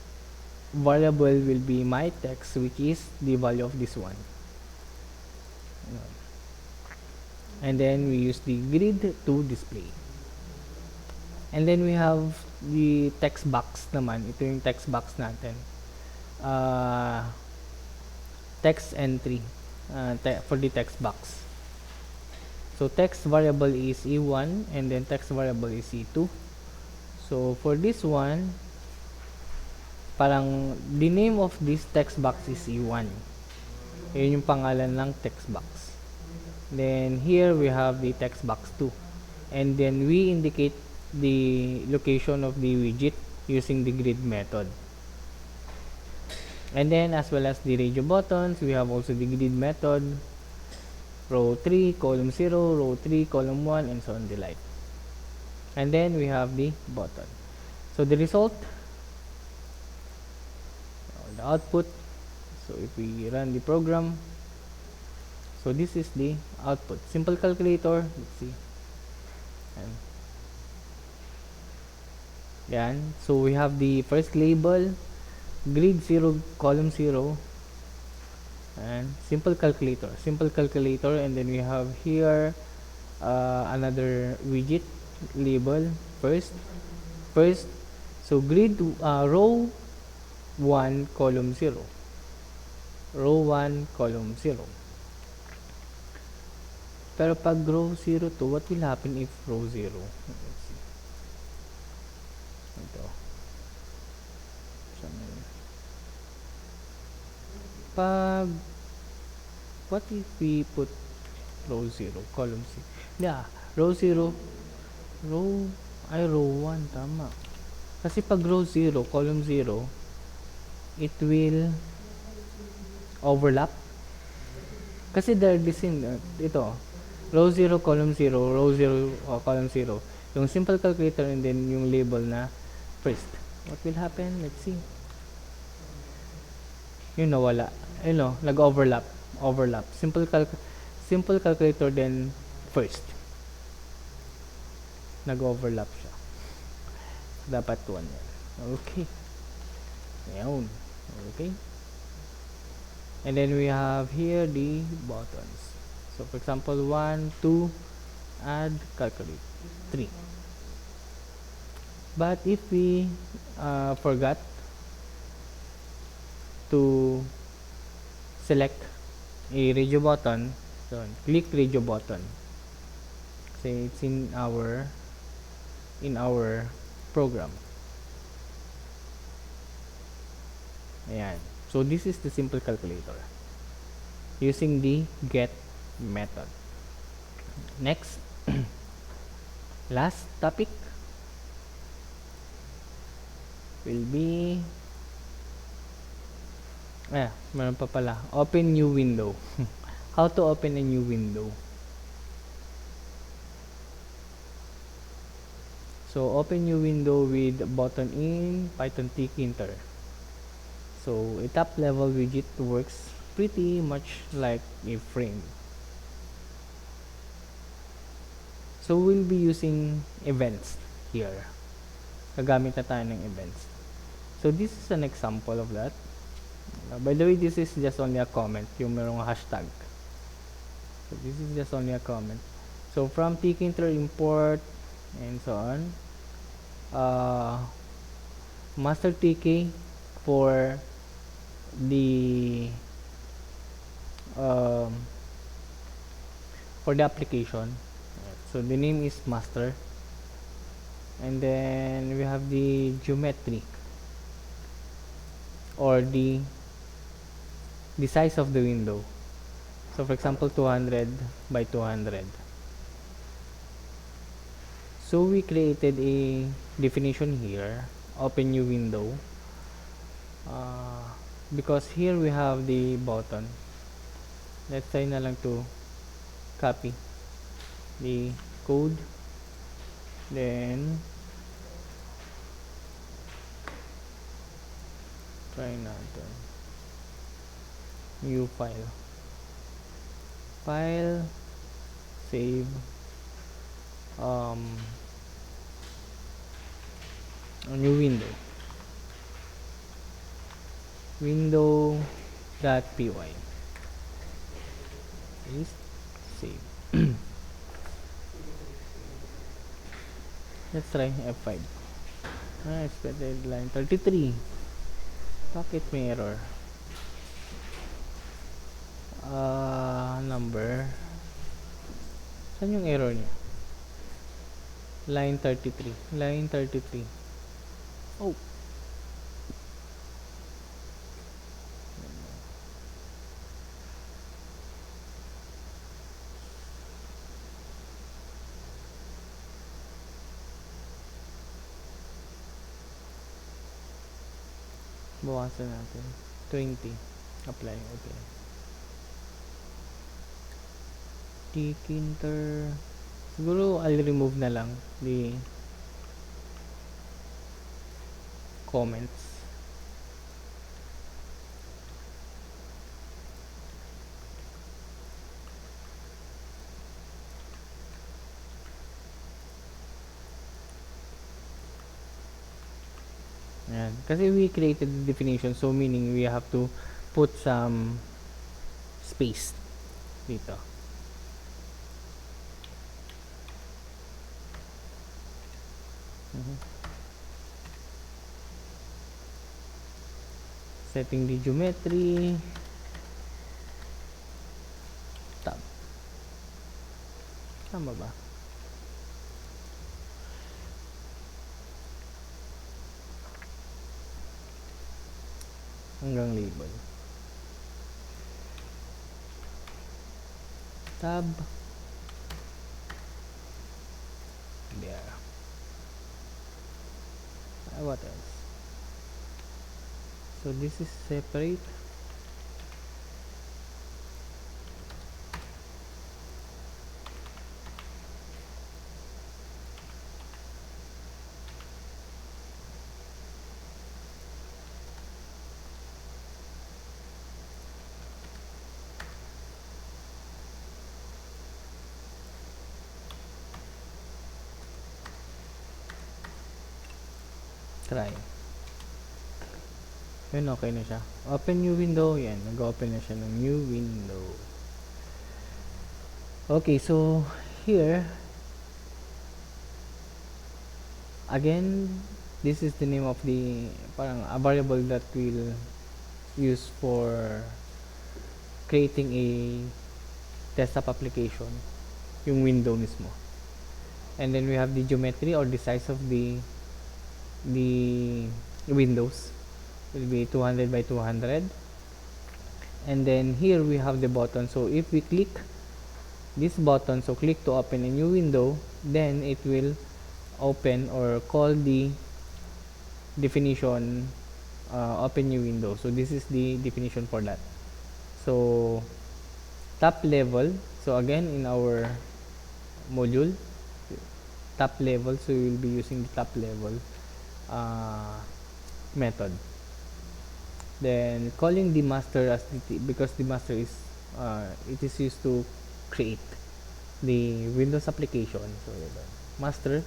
variable will be my text, which is the value of this one. And then we use the grid to display. And then we have the text box naman. Ito yung text box natin. Text entry for the text box. So text variable is E1 and then text variable is E2. So for this one, parang the name of this text box is E1. Yun yung pangalan ng text box. Then here we have the text box 2. And then we indicate the location of the widget using the grid method. And then as well as the radio buttons, we have also the grid method, row 3, column 0, row 3, column 1, and so on the like. And then we have the button. So the result, the output, so if we run the program, so this is the output. Simple calculator, let's see. And yan. So we have the first label, grid 0, column 0, and simple calculator, and then we have here another widget label first. So grid row 1, column 0, row 1, column 0. Pero pag row 0 to, what will happen if row 0? Let's see. Ito. Pag, what if we put row 0, column 6? Yeah, row 0, row 1, tama. Kasi pag row 0, column 0, it will overlap. Kasi they're the same. Ito, row 0, column 0, row 0, column 0. Yung simple calculator and then yung label na first. What will happen? Let's see. Yun, nawala. Ayun o, nag-overlap. Simple calculator then first. Nag-overlap siya. Dapat 1 yan. Okay. Ayan. Okay. And then we have here the buttons. So for example, 1, 2, add, calculate, 3. But if we forgot to select a radio button, so click radio button. Say it's in our program. Ayan. So this is the simple calculator using the get method. Next, last topic will be meron pa pala, open new window. How to open a new window? So open new window with button in Python Tkinter. So a top level widget works pretty much like a frame. So we'll be using events here. Gagamit na tayo ng events. So this is an example of that. By the way, this is just only a comment, yung merong hashtag. So this is just only a comment. So from Tkinter import and so on. Master TK for the application. So the name is master, and then we have the geometry or the size of the window. So for example, 200 by 200. So we created a definition here, open new window, because here we have the button. Let's try na lang to copy the code, then try natin new file, save, a new window.py, paste, save. Let's try F5. Expected line 33. Bakit may error? Number. Saan yung error niya? Line 33. Oh. Bawasan natin. 20. Apply. Okay. Tkinter. Siguro I'll remove na lang the comments. Ayan. Kasi we created the definition, so meaning we have to put some space dito. Setting the geometry. Tab. Tama ba? Hanggang label. Tab. There. What else? So this is separate. Try. Yun, okay na siya. Open new window. Yan, nag-open na siya ng new window. Okay, so here, again, this is the name of the parang a variable that we'll use for creating a desktop application, yung window mismo. And then we have the geometry or the size of the windows will be 200 by 200. And then here we have the button. So if we click this button, so click to open a new window, then it will open or call the definition open new window. So this is the definition for that. So top level, so again in our module, top level, so we will be using the top level method. Then calling the master as because the master is it is used to create the Windows application. So master,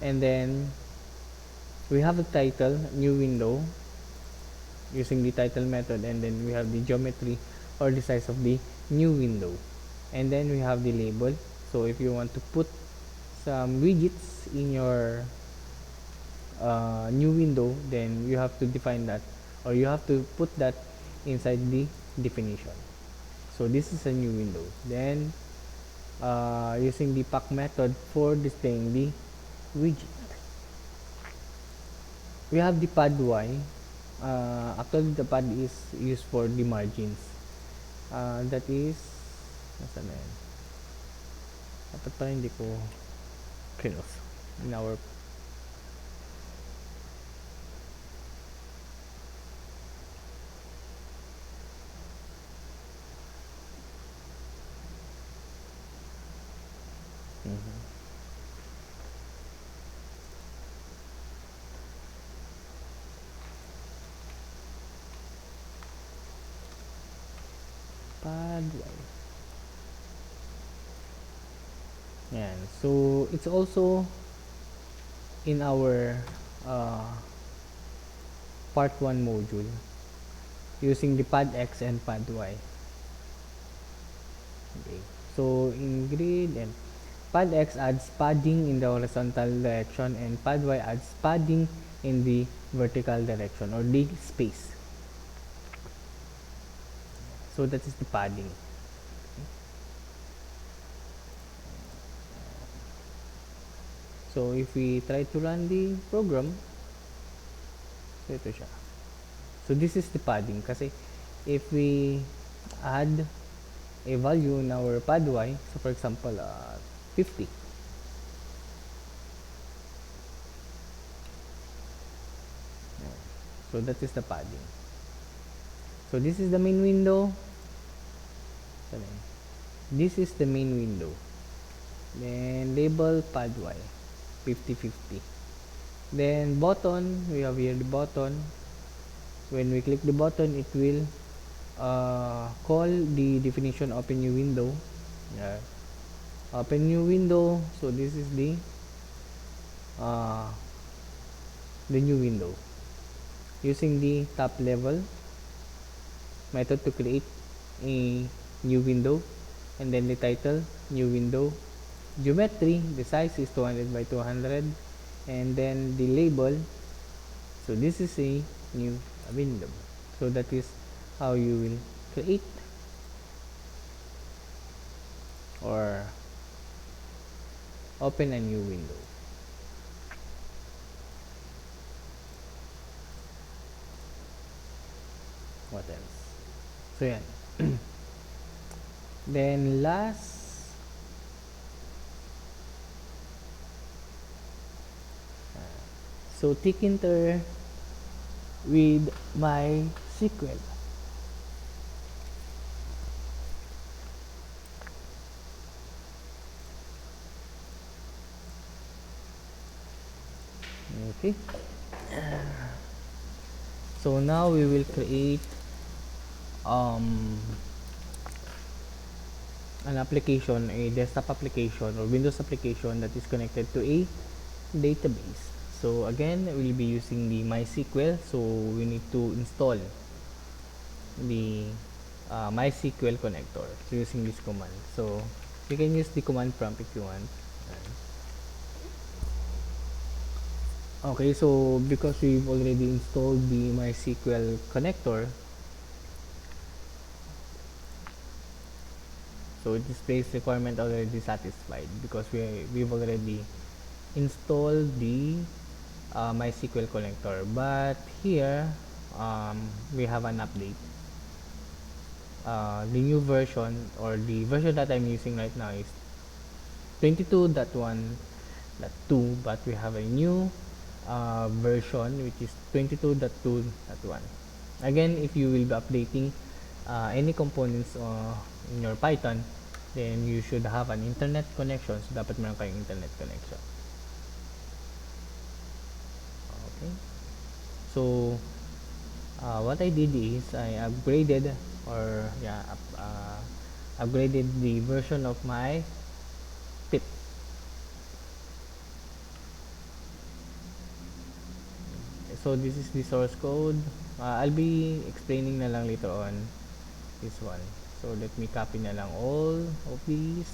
and then we have the title new window using the title method, and then we have the geometry or the size of the new window, and then we have the label. So if you want to put some widgets in your new window, then you have to define that, or you have to put that inside the definition. So this is a new window. Then using the pack method for displaying the widget. We have the pad y. Actually the pad is used for the margins. That is, nasa na yan? Dapat pa hindi ko kinos in our pad y. Yan. So it's also in our part 1 module using the pad x and pad y. Okay. So in grid, and pad x adds padding in the horizontal direction, and pad y adds padding in the vertical direction, or the space. So that is the padding. So if we try to run the program, so ito siya. So this is the padding, kasi if we add a value in our pad y, so for example 50, So that is the padding. So this is the main window. This is the main window. Then label pad Y 50/50. Then button, we have here the button. When we click the button, it will call the definition open new window. Yeah. Open new window. So this is uh, the new window. Using the top level method to create a new window, and then the title new window. Geometry, the size is 200 by 200, and then the label. So this is a new window. So that is how you will create or open a new window. What else? So yan. Then last, so Tkinter with my SQL. Okay. So now we will create um, an application, a desktop application or Windows application that is connected to a database. So again, we'll be using the MySQL. So we need to install the MySQL connector using this command. So you can use the command prompt if you want. Okay, so because we've already installed the MySQL connector, so it displays requirement already satisfied because we've already installed the MySQL connector. But here we have an update. The new version or the version that I'm using right now is 22.1.2, but we have a new version which is 22.2.1. Again, if you will be updating any components in your Python, then you should have an internet connection. So dapat meron kayong internet connection. Okay. So what I did is I upgraded upgraded the version of my pip. So this is the source code. I'll be explaining na lang later on this one. So let me copy na lang all of these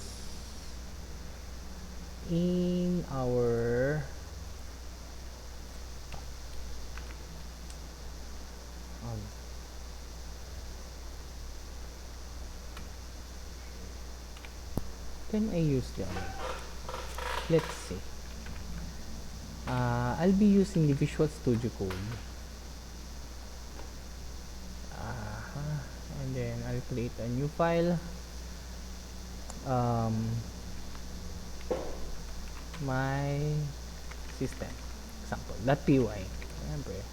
in our can I use them? Let's see. I'll be using the Visual Studio Code. And then I'll create a new file. My system example.py. Siyempre.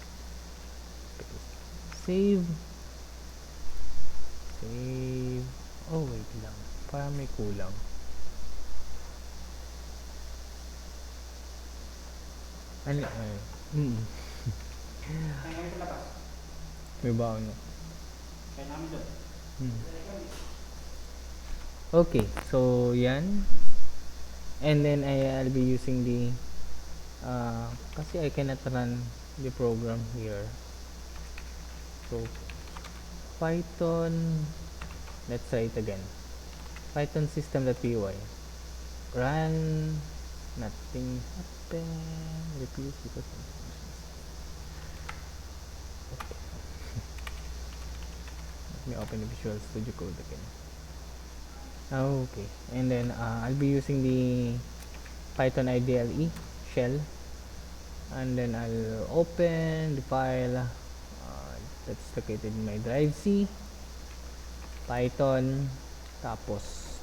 Save. Oh, wait lang. Parang may kulang. Ano? May baon na. Okay, so yan. And then I'll be using the kasi I cannot run the program here. So Python, let's try it again. Python system.py run, nothing happened, repeat because okay. Let me open the Visual Studio Code again. Okay, and then I'll be using the Python IDLE shell, and then I'll open the file that's located in my drive C, Python, tapos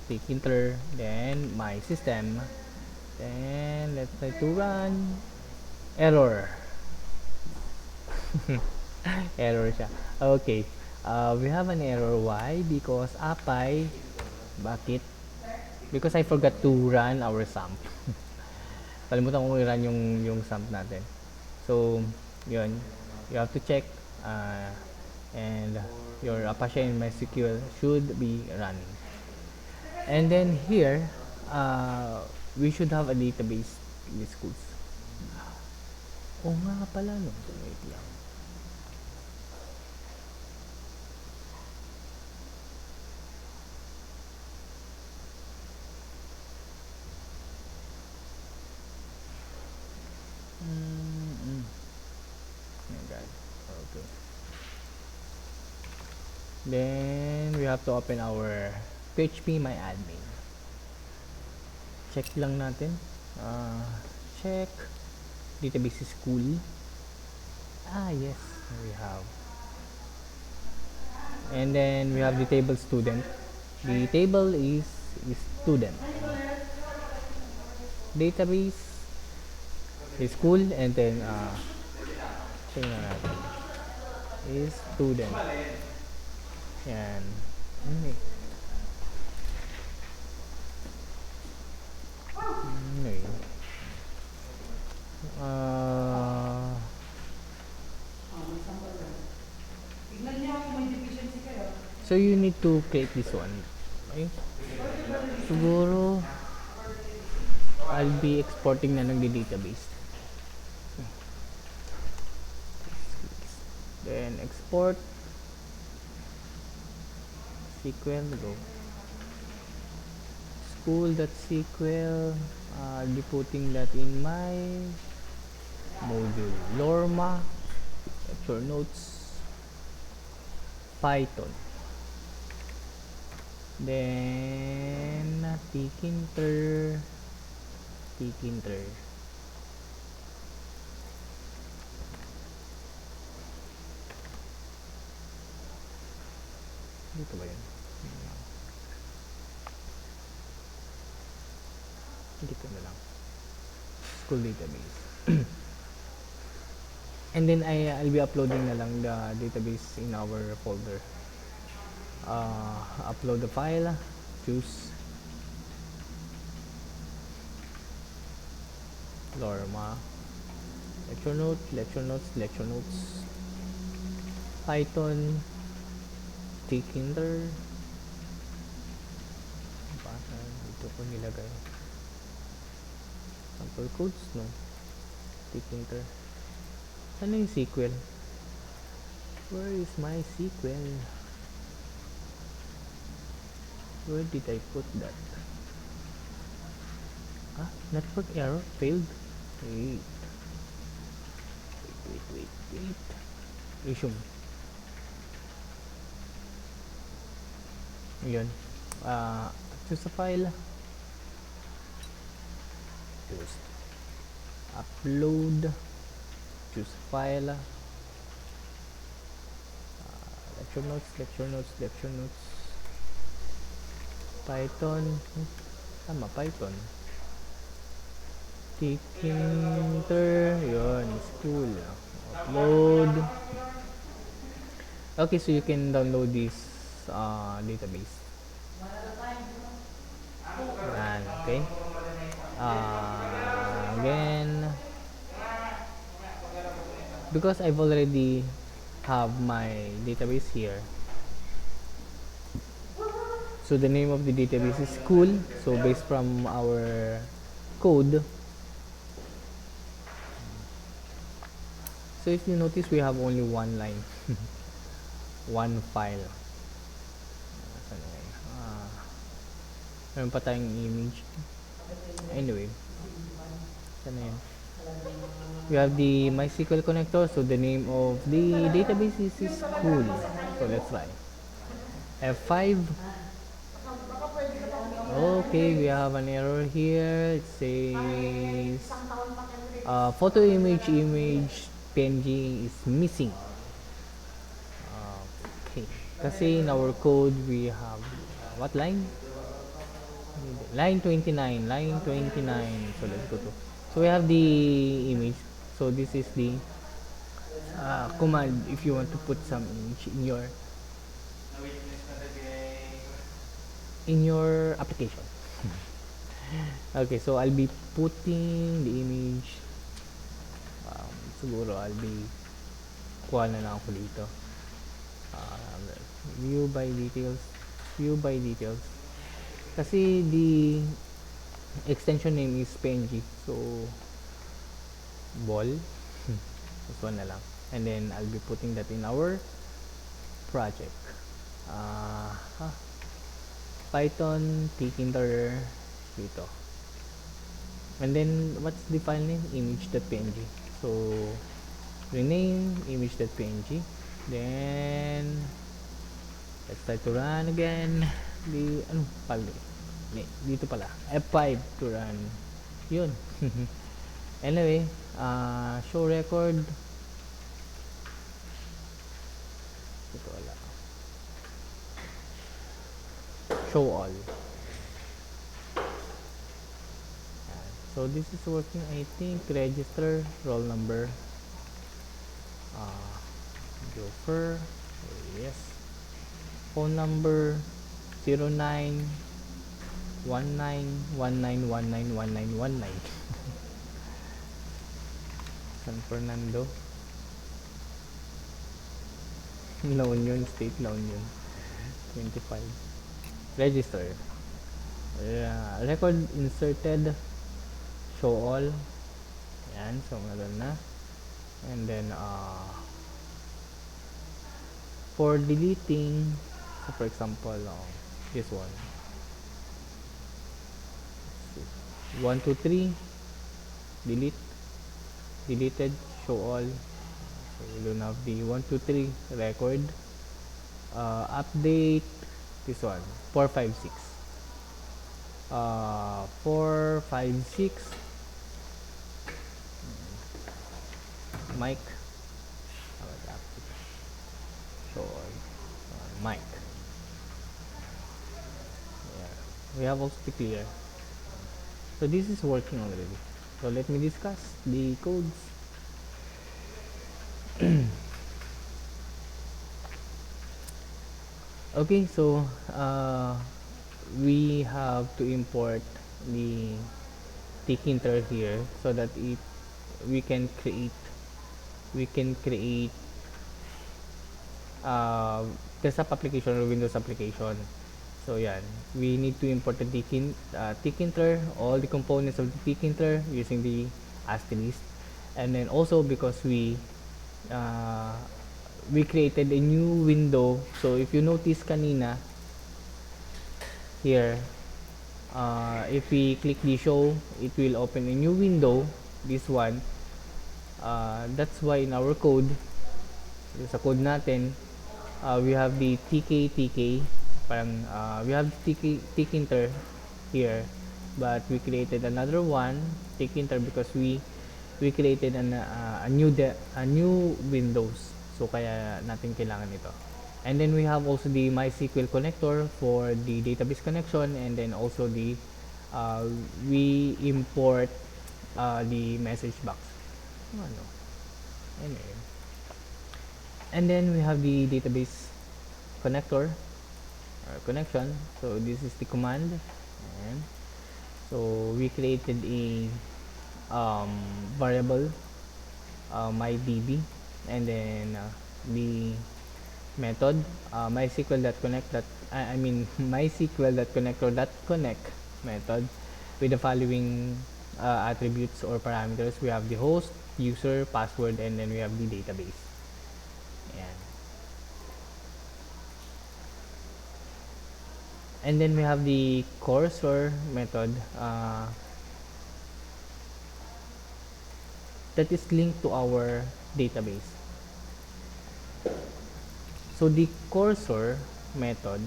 Tkinter, then my system, then let's try to run. Error. Error siya. Okay. We have an error. Why? Because apay. Bakit? Because I forgot to run our sump. Kalimutan ko i-run yung sump natin. So, yun. You have to check. And your Apache and MySQL should be run. And then here, we should have a database in the schools. Oo nga pala, no? Wait lang. Mm-mm. Oh my God. Okay. Then, we have to open our PHP My Admin. Check lang natin. Check. Database is school. Yes. We have. And then, we have the table student. The table is student. Database is school. And then, check na natin. Is student. Yan. Okay. Okay. Uh, so you need to create this one. Okay? Siguro I'll be exporting na ng the database. Then export SQL go. School.sql. I'll be putting that in my module. Lorma. Lecture notes. Python. Then Tkinter. Dito ba yun? Dito na lang. School database. And then I'll be uploading na lang the database in our folder. Upload the file. Choose Lorma. Lecture notes. Python. Tkinter. Dito ko nilagay. Sample codes, no? Tkinter. Saan yung SQL? Where is my SQL? Where did I put that? Network error failed. Wait. Resume. Yun. Choose a file. Choose. Upload. Choose file. Lecture notes. Python. Tama, Python. Tkinter. Yun. School. Upload. Okay, so you can download this database. Yan, okay. Again, because I've already have my database here, so the name of the database is school. So based from our code, so if you notice, we have only one line. One file. Meron pa tayong image. Anyway. Sana yan. We have the MySQL connector. So the name of the database is school. So let's try. F5. Okay, we have an error here. It says photo image PNG is missing. Okay. Kasi in our code we have what line? Line 29. So let's go to. So we have the image. So this is the command if you want to put some image in your application. Okay, so I'll be putting the image. Siguro I'll be kuha na lang ako dito. Um, view by details. View by details. Kasi the extension name is PNG. So, ball. This one na lang. And then, I'll be putting that in our project. Uh, huh. Python Tkinter dito. And then, what's the file name? Image.png. So, rename image.png. Then, let's try to run again. Ano pala? Dito pala. F5 to run. Yun. Anyway, show record. Ito wala. Show all. So this is working, I think. Register roll number. Gopher. Yes. Phone number 0919191919. San Fernando. La Union State, La Union. 25. Register. Record inserted. Show all. Yan, so meron na. And then for deleting, so for example, this one. 1, 2, 3. Delete. Deleted. Show all. So we don't have the 1, 2, 3 record. Update. This one. 4, 5, 6. 4, 5, 6. Mic. So, mic. Yeah. We have also the clear. So this is working already. So let me discuss the codes. Okay, so we have to import the Tkinter here so that we can create desktop application or Windows application. So yan, we need to import the Tkinter, all the components of the Tkinter using the asterisk. And then also because we created a new window. So if you notice kanina here, if we click the show, it will open a new window, this one. That's why in our code, sa code natin, we have the TK, parang we have Tkinter here, but we created another one, Tkinter, because we created a new Windows. So kaya natin kailangan ito. And then we have also the MySQL connector for the database connection, and then also the we import the message box. Ano? Anyway. And then we have the database connector or connection. So this is the command. And so we created a variable mydb, and then the method mysql.connect mysql.connector.connect method with the following attributes or parameters. We have the host, user, password, and then we have the database. Ayan. And then we have the cursor method that is linked to our database. So the cursor method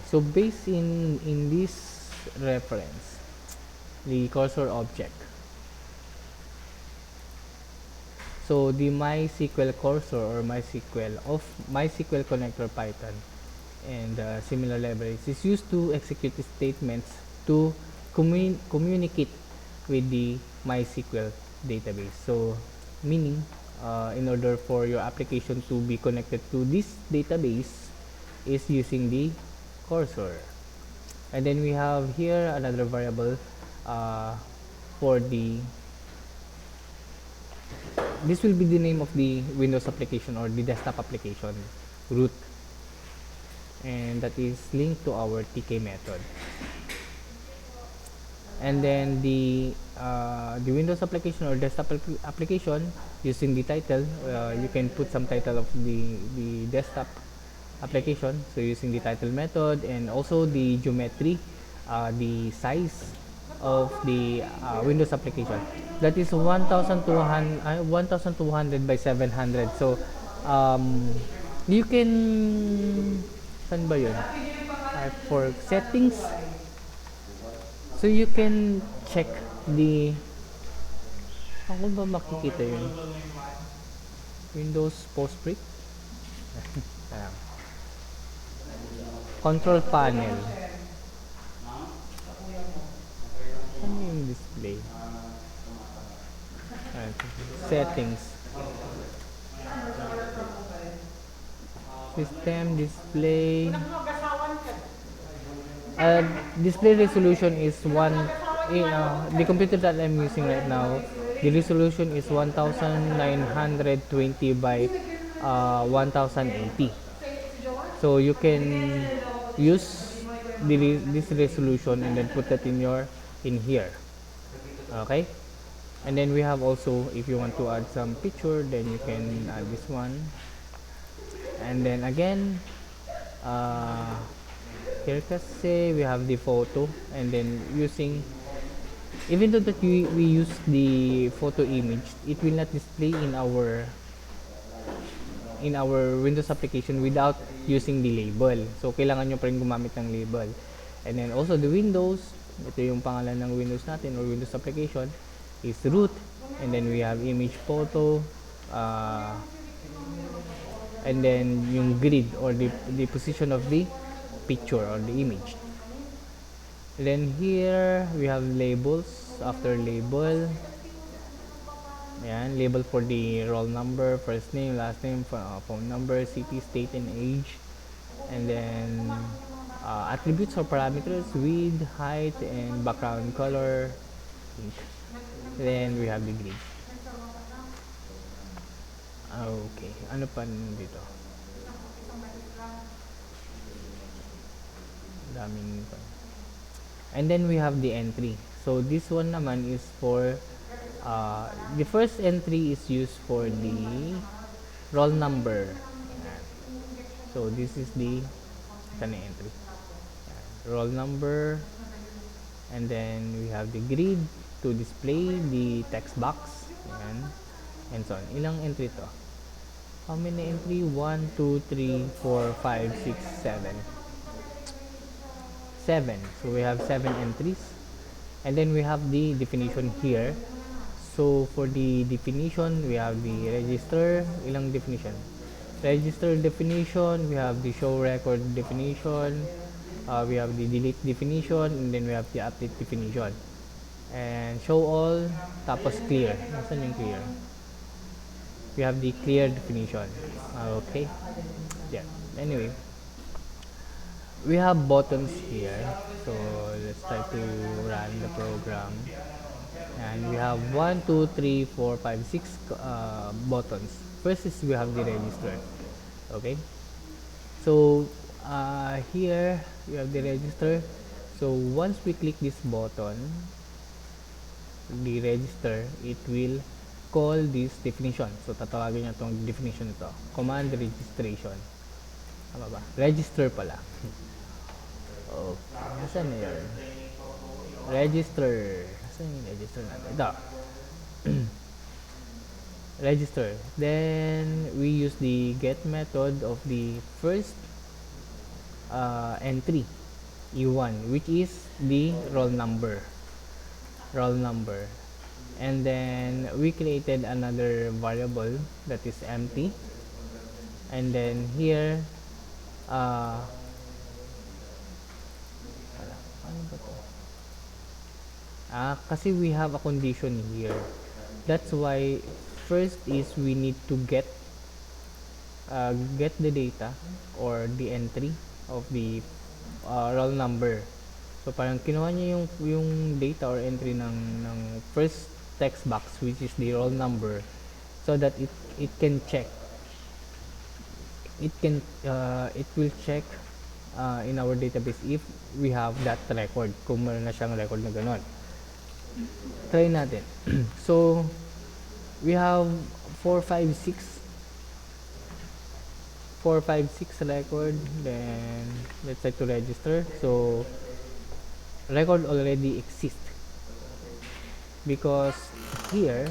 so based in this reference, the cursor object. So the MySQL cursor or MySQL connector Python and similar libraries is used to execute statements to communicate with the MySQL database. So meaning, in order for your application to be connected to this database is using the cursor. And then we have here another variable uh, for the this will be the name of the Windows application or the desktop application root, and that is linked to our TK method. And then the Windows application or desktop application using the title, you can put some title of the desktop application, so using the title method, and also the geometry, the size of the Windows application, that is 1200 by 700. So you can, saan ba yun? For settings, so you can check the, ako ba makikita yun? Windows Postbrick. Control panel. Ano yung display? Settings. System display. Display resolution is the computer that I'm using right now, the resolution is 1920 by 1080. So you can use this resolution and then put that in here. Okay, and then we have also, if you want to add some picture, then you can add this one. And then again, here kasi we have the photo, and then using, even though that we use the photo image, it will not display in our Windows application without using the label. So kailangan nyo pa rin gumamit ng label. And then also the Windows, ito yung pangalan ng Windows natin or Windows application is root, and then we have image photo, and then yung grid or the position of the picture or the image. And then here we have labels. After label, ayan, label for the roll number, first name, last name, phone number, city, state, and age. And then attributes or parameters, width, height, and background color. Then we have the grid. Okay, ano pa dito? Daming pa. And then we have the entry. So this one naman is for the first entry is used for the roll number. Ayan. So this is the entry. Ayan. Roll number, and then we have the grid to display the text box. Ayan. And so on. Ilang entry to? How many entry? 1, 2, 3, 4, 5, 6, 7. 7. So we have 7 entries. And then we have the definition here. So for the definition, we have the register. Ilang definition? Register definition. We have the show record definition. We have the delete definition. And then we have the update definition. And show all. Tapos clear. Nasaan yung clear? We have the clear definition. Okay. Yeah. Anyway, we have buttons here. So let's try to run the program. And we have 1, 2, 3, 4, 5, 6 buttons. First is we have the register. Okay. So here we have the register. So once we click this button, the register, it will call this definition. So tatawagin niya itong definition ito. Command registration. Tama ba? Register pala. Okay. Nasaan na yun? Register. Nasaan yung register natin? Ito. Register. Then we use the get method of the first entry, E1, which is the roll number. And then we created another variable that is empty. And then here, uh, ano ba to? Kasi we have a condition here. That's why first is we need to get the data or the entry of the roll number. So parang kinuha niya yung data or entry ng first text box, which is the roll number, so that it can check. It will check in our database if we have that record, kung meron na siyang record na ganon. Try natin. So we have 4 5 6 4 5 6 record. Then let's try to register. So record already exists because here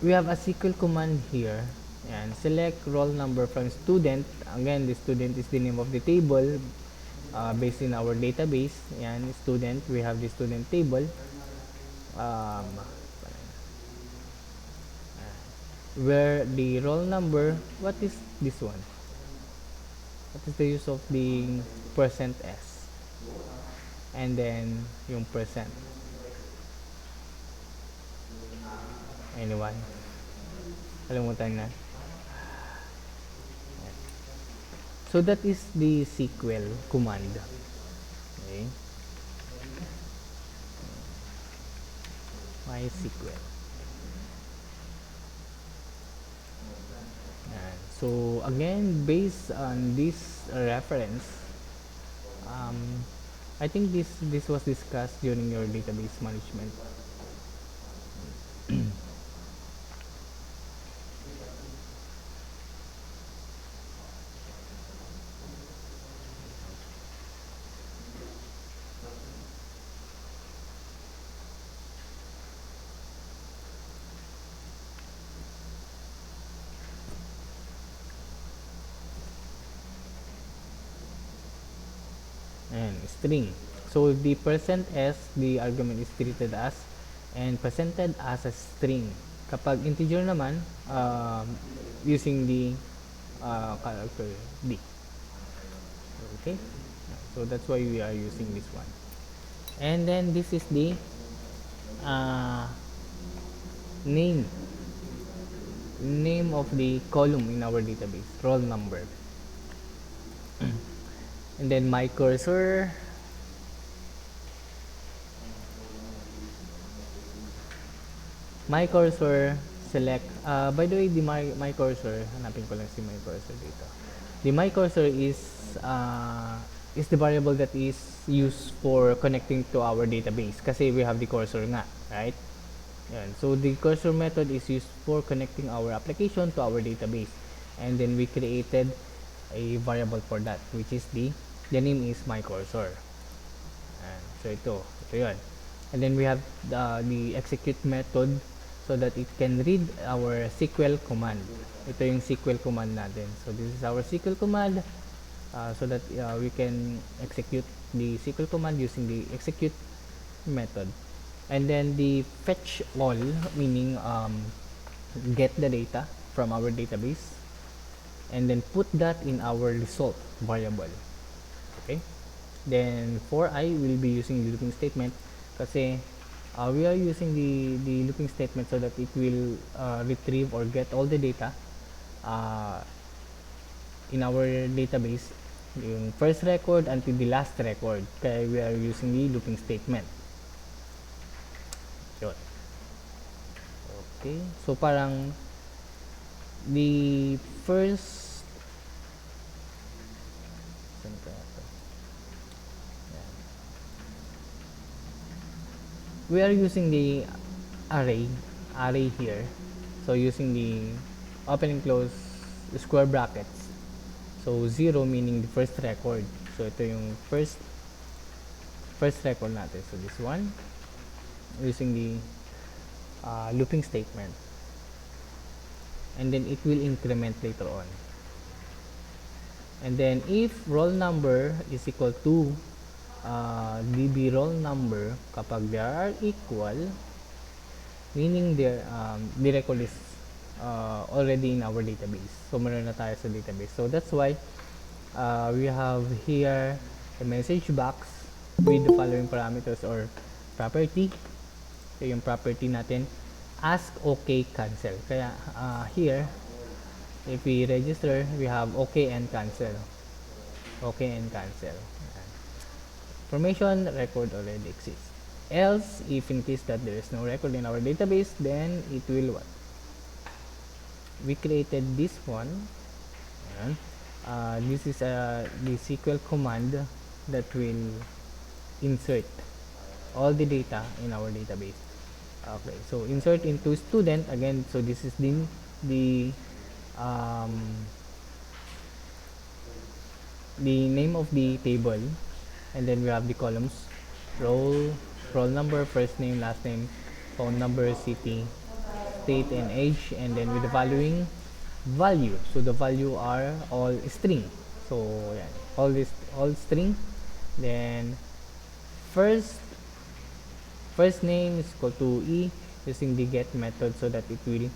we have a SQL command here, and select roll number from student. Again, the student is the name of the table based in our database. And student, we have the student table. Where the roll number, what is this one? What is the use of the percent %s? And then yung percent. Anyone? Kalimutan na. So that is the SQL command. Okay. MySQL. So again, based on this reference, I think this was discussed during your database management. And string. So the percent %s, the argument is treated as and presented as a string. Kapag integer naman, using the character D. Okay? So that's why we are using this one. And then this is the name of the column in our database, roll number. And then my cursor, select, by the way, the my cursor, hanapin ko lang si my cursor dito. The my cursor is the variable that is used for connecting to our database kasi we have the cursor nga, right? Yan. So the cursor method is used for connecting our application to our database, and then we created a variable for that, which is the name is my cursor. And so ito yun. And then we have the execute method so that it can read our SQL command. Ito yung SQL command natin. So this is our SQL command, so that we can execute the SQL command using the execute method. And then the fetch all, meaning get the data from our database and then put that in our result variable. Okay? Then for I will be using the looping statement kasi we are using the looping statement so that it will retrieve or get all the data in our database, yung first record until the last record. Kaya we are using the looping statement. Yun. Okay, so parang the first we are using the array here. So using the open and close square brackets. So 0 meaning the first record. So ito yung first record natin. So this one using the looping statement, and then it will increment later on. And then if roll number is equal to DB roll number kapag they are equal, meaning the record is already in our database. So meron na tayo sa database. So that's why we have here a message box with the following parameters or property. So yung property natin, ask, okay, cancel. Kaya here, if we register, we have okay and cancel. Okay and cancel. Ayan. Information record already exists. Else, if in case that there is no record in our database, then it will what? We created this one. Ayan. This is the SQL command that will insert all the data in our database. Okay, so insert into student again. So this is the um, the name of the table, and then we have the columns: roll number, first name, last name, phone number, city, state, and age, and then with the following value. So the value are all string. So yeah, all string. Then first first name is equal to e using the get method so that it will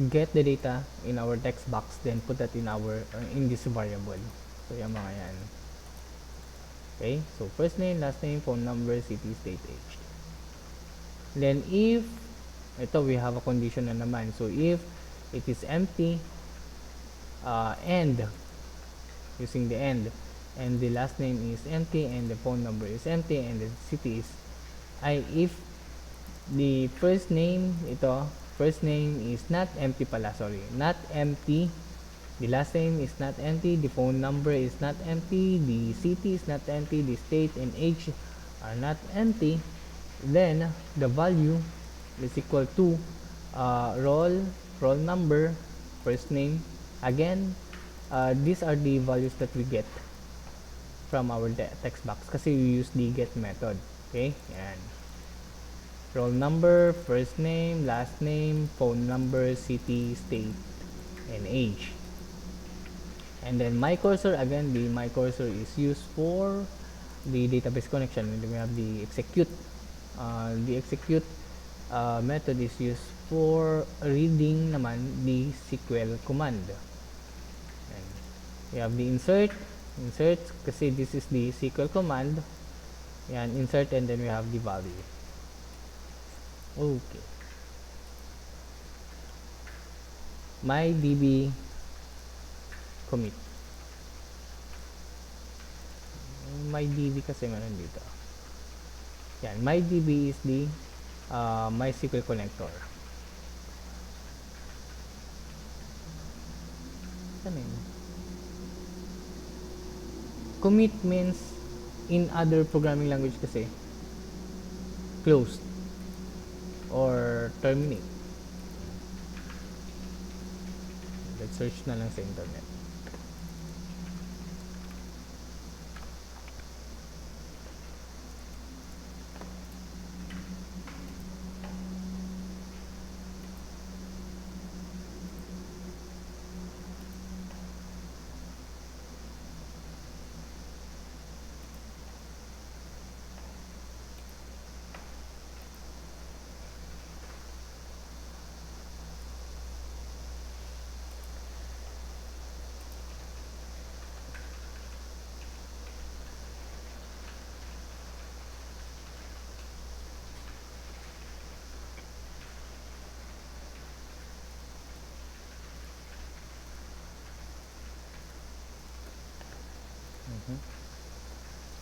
get the data in our text box, then put that in our in this variable. So yung mga yan. Okay, so first name, last name, phone number, city, state, age. Then if ito, we have a condition na naman. So if it is empty, and using the end, and the last name is empty, and the phone number is empty, and the city is if the first name is not empty pala, sorry, not empty, the last name is not empty, the phone number is not empty, the city is not empty, the state and age are not empty, then the value is equal to roll number, first name. Again, these are the values that we get from our text box kasi we use the get method. Okay, yan. Roll number, first name, last name, phone number, city, state, and age. And then my cursor, again, the my cursor is used for the database connection. And then we have the execute. The execute method is used for reading naman the SQL command. And we have the insert kasi this is the SQL command. Yan, insert, and then we have the value. Okay. My DB commit. My DB kasi meron dito. Yan, my DB is the MySQL connector. Ano yun? Commit means in other programming language kasi closed or terminate. Let's search na lang sa internet.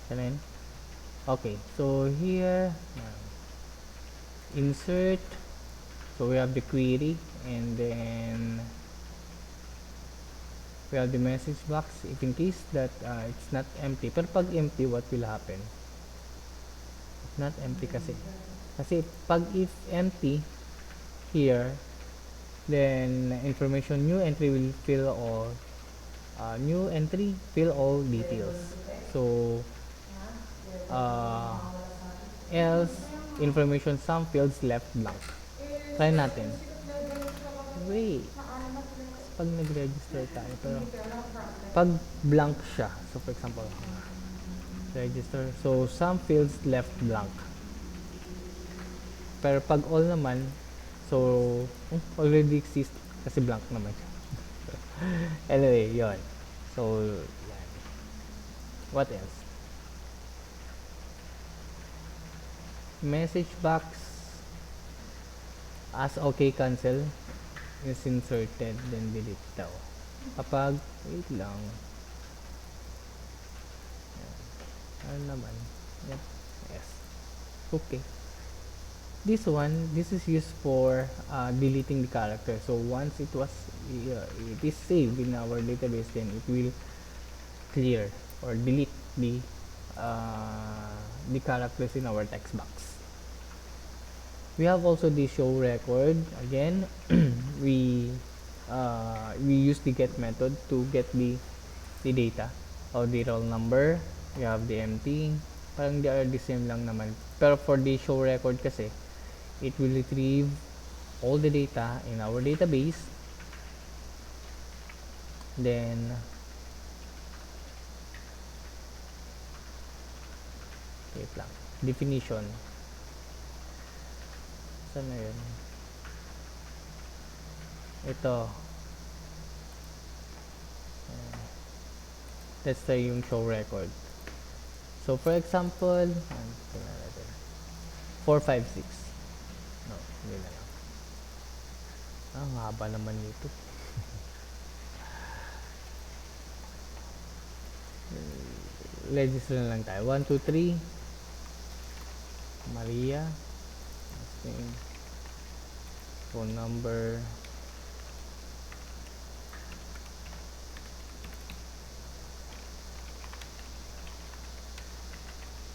Kanin? Okay, so here insert, so we have the query, and then we have the message box if in case that it's not empty. Pero pag empty, what will happen? It's not empty kasi pag if empty here, then information new entry will fill all details. So else information some fields left blank. Try natin. Wait. Pag nag-register tayo, pero pag blank siya, so for example, register. So, some fields left blank. Pero pag all naman, so, already exist kasi blank naman siya. Anyway, yon. So, yan. What else? Message box as okay cancel is inserted then delete daw. Kapag, wait lang. Ano naman? Yep. Yes. Okay. This is used for deleting the character. So once it is saved in our database, then it will clear or delete the characters in our text box. We have also the show record. Again, we use the get method to get the data or the roll number. We have the empty. Parang they are the same lang naman. Pero for the show record kasi, it will retrieve all the data in our database. Then, wait lang. Definition. Saan na yun? Ito. That's the yung show record. So, for example, 456. No, hindi na lang. Ang haba naman nito. Register na lang tayo. 1, 2, 3. Maria. Last name. Phone number.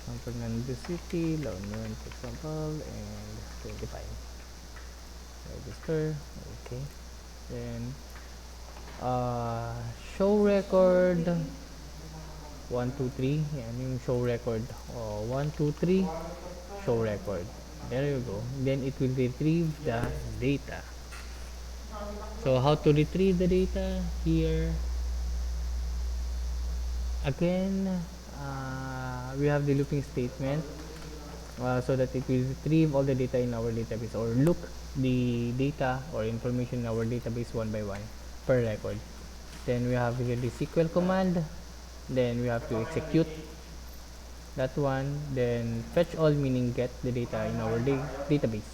San Fernando City, La Union, for example, and 25. Register. Okay. Then, show record. 1, 2, 3. Yan yung show record. 1, 2, 3. Show record. There you go. Then it will retrieve the data. So how to retrieve the data here? Again, we have the looping statement so that it will retrieve all the data in our database or look the data or information in our database one by one per record. Then we have here the SQL command. Then we have to execute that one. Then fetch all meaning get the data in our database.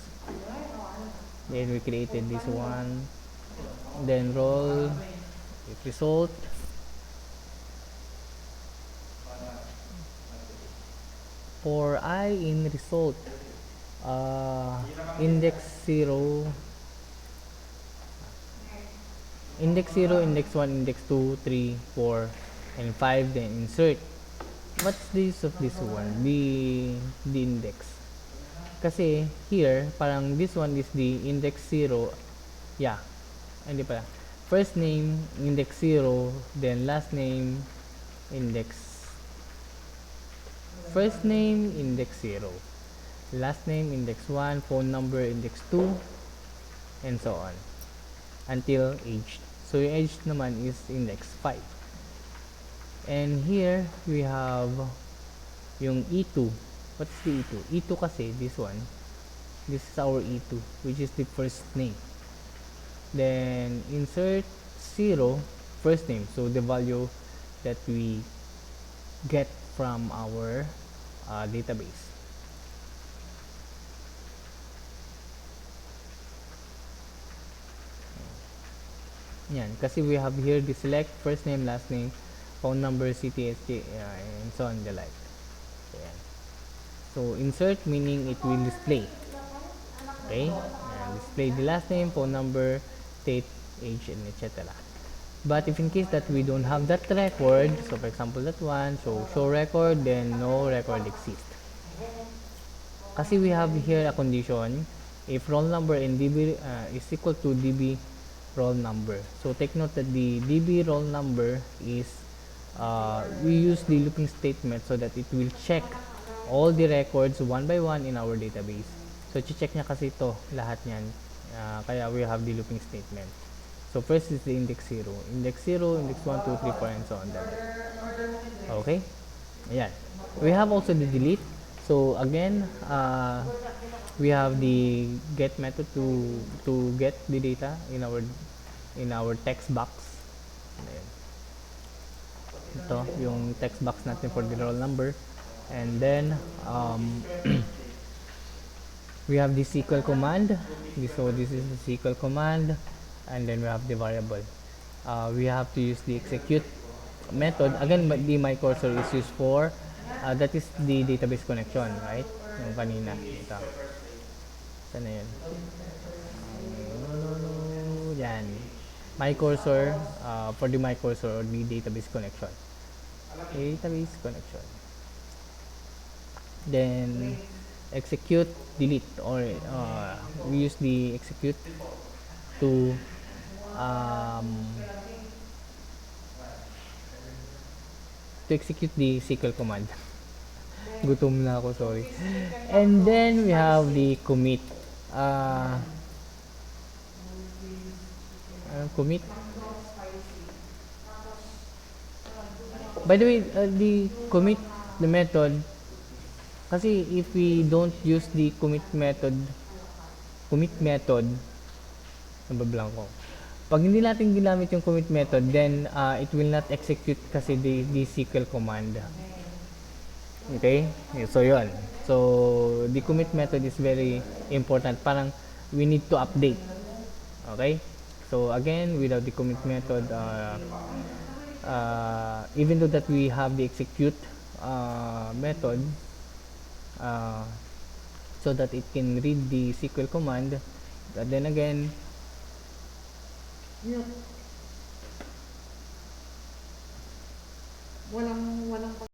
Then we created this one. Then roll if result. For I in result, index 0, index 0, index 1, index 2, 3, 4, and 5, then insert. What's the use of this one? The index. Kasi here, parang this one is the index 0. Yeah. Hindi pala. First name, index 0, then last name, index. First name, index 0. Last name, index 1. Phone number, index 2. And so on. Until age. So, yung age naman is index 5. And here, we have yung E2. What's the E2? E2 kasi, this one. This is our E2, which is the first name. Then, insert 0, first name. So, the value that we get from our database. Yan, kasi we have here the select first name, last name, phone number, CTSK, and so on the like. Yan. So insert meaning it will display. Okay, and display the last name, phone number, state, age, and etc. But if in case that we don't have that record, so for example that one, so show record, then no record exists. Kasi we have here a condition, if roll number in DB is equal to DB roll number. So take note that the DB roll number is, we use the looping statement so that it will check all the records one by one in our database. So check niya kasi ito, lahat niyan. Kaya we have the looping statement. So first is the index 0. Index 0, index 1, 2, 3, 4, and so on. Okay? Ayan. We have also the delete. So again, we have the get method to get the data in our text box. Ayan. Ito yung text box natin for the roll number. And then we have the SQL command. So this is the SQL command, and then we have the variable. We have to use the execute method. Again, the my cursor is used for that is the database connection, right? Yung kanina. Ito. Saan na yun? Yan. My cursor for the my cursor or the database connection. Database connection. Then execute delete, or we use the execute to um, execute the SQL command. Gutom na ako, sorry. And then we have the commit. Uh, commit. By the way, the commit, the method, kasi if we don't use the commit method, nabablang ko. Pag hindi natin ginamit yung commit method, then it will not execute kasi the SQL command. Okay? So, yun. So, the commit method is very important. Parang, we need to update. Okay? So, again, without the commit method, even though that we have the execute method, uh, so that it can read the SQL command, but then again, Walang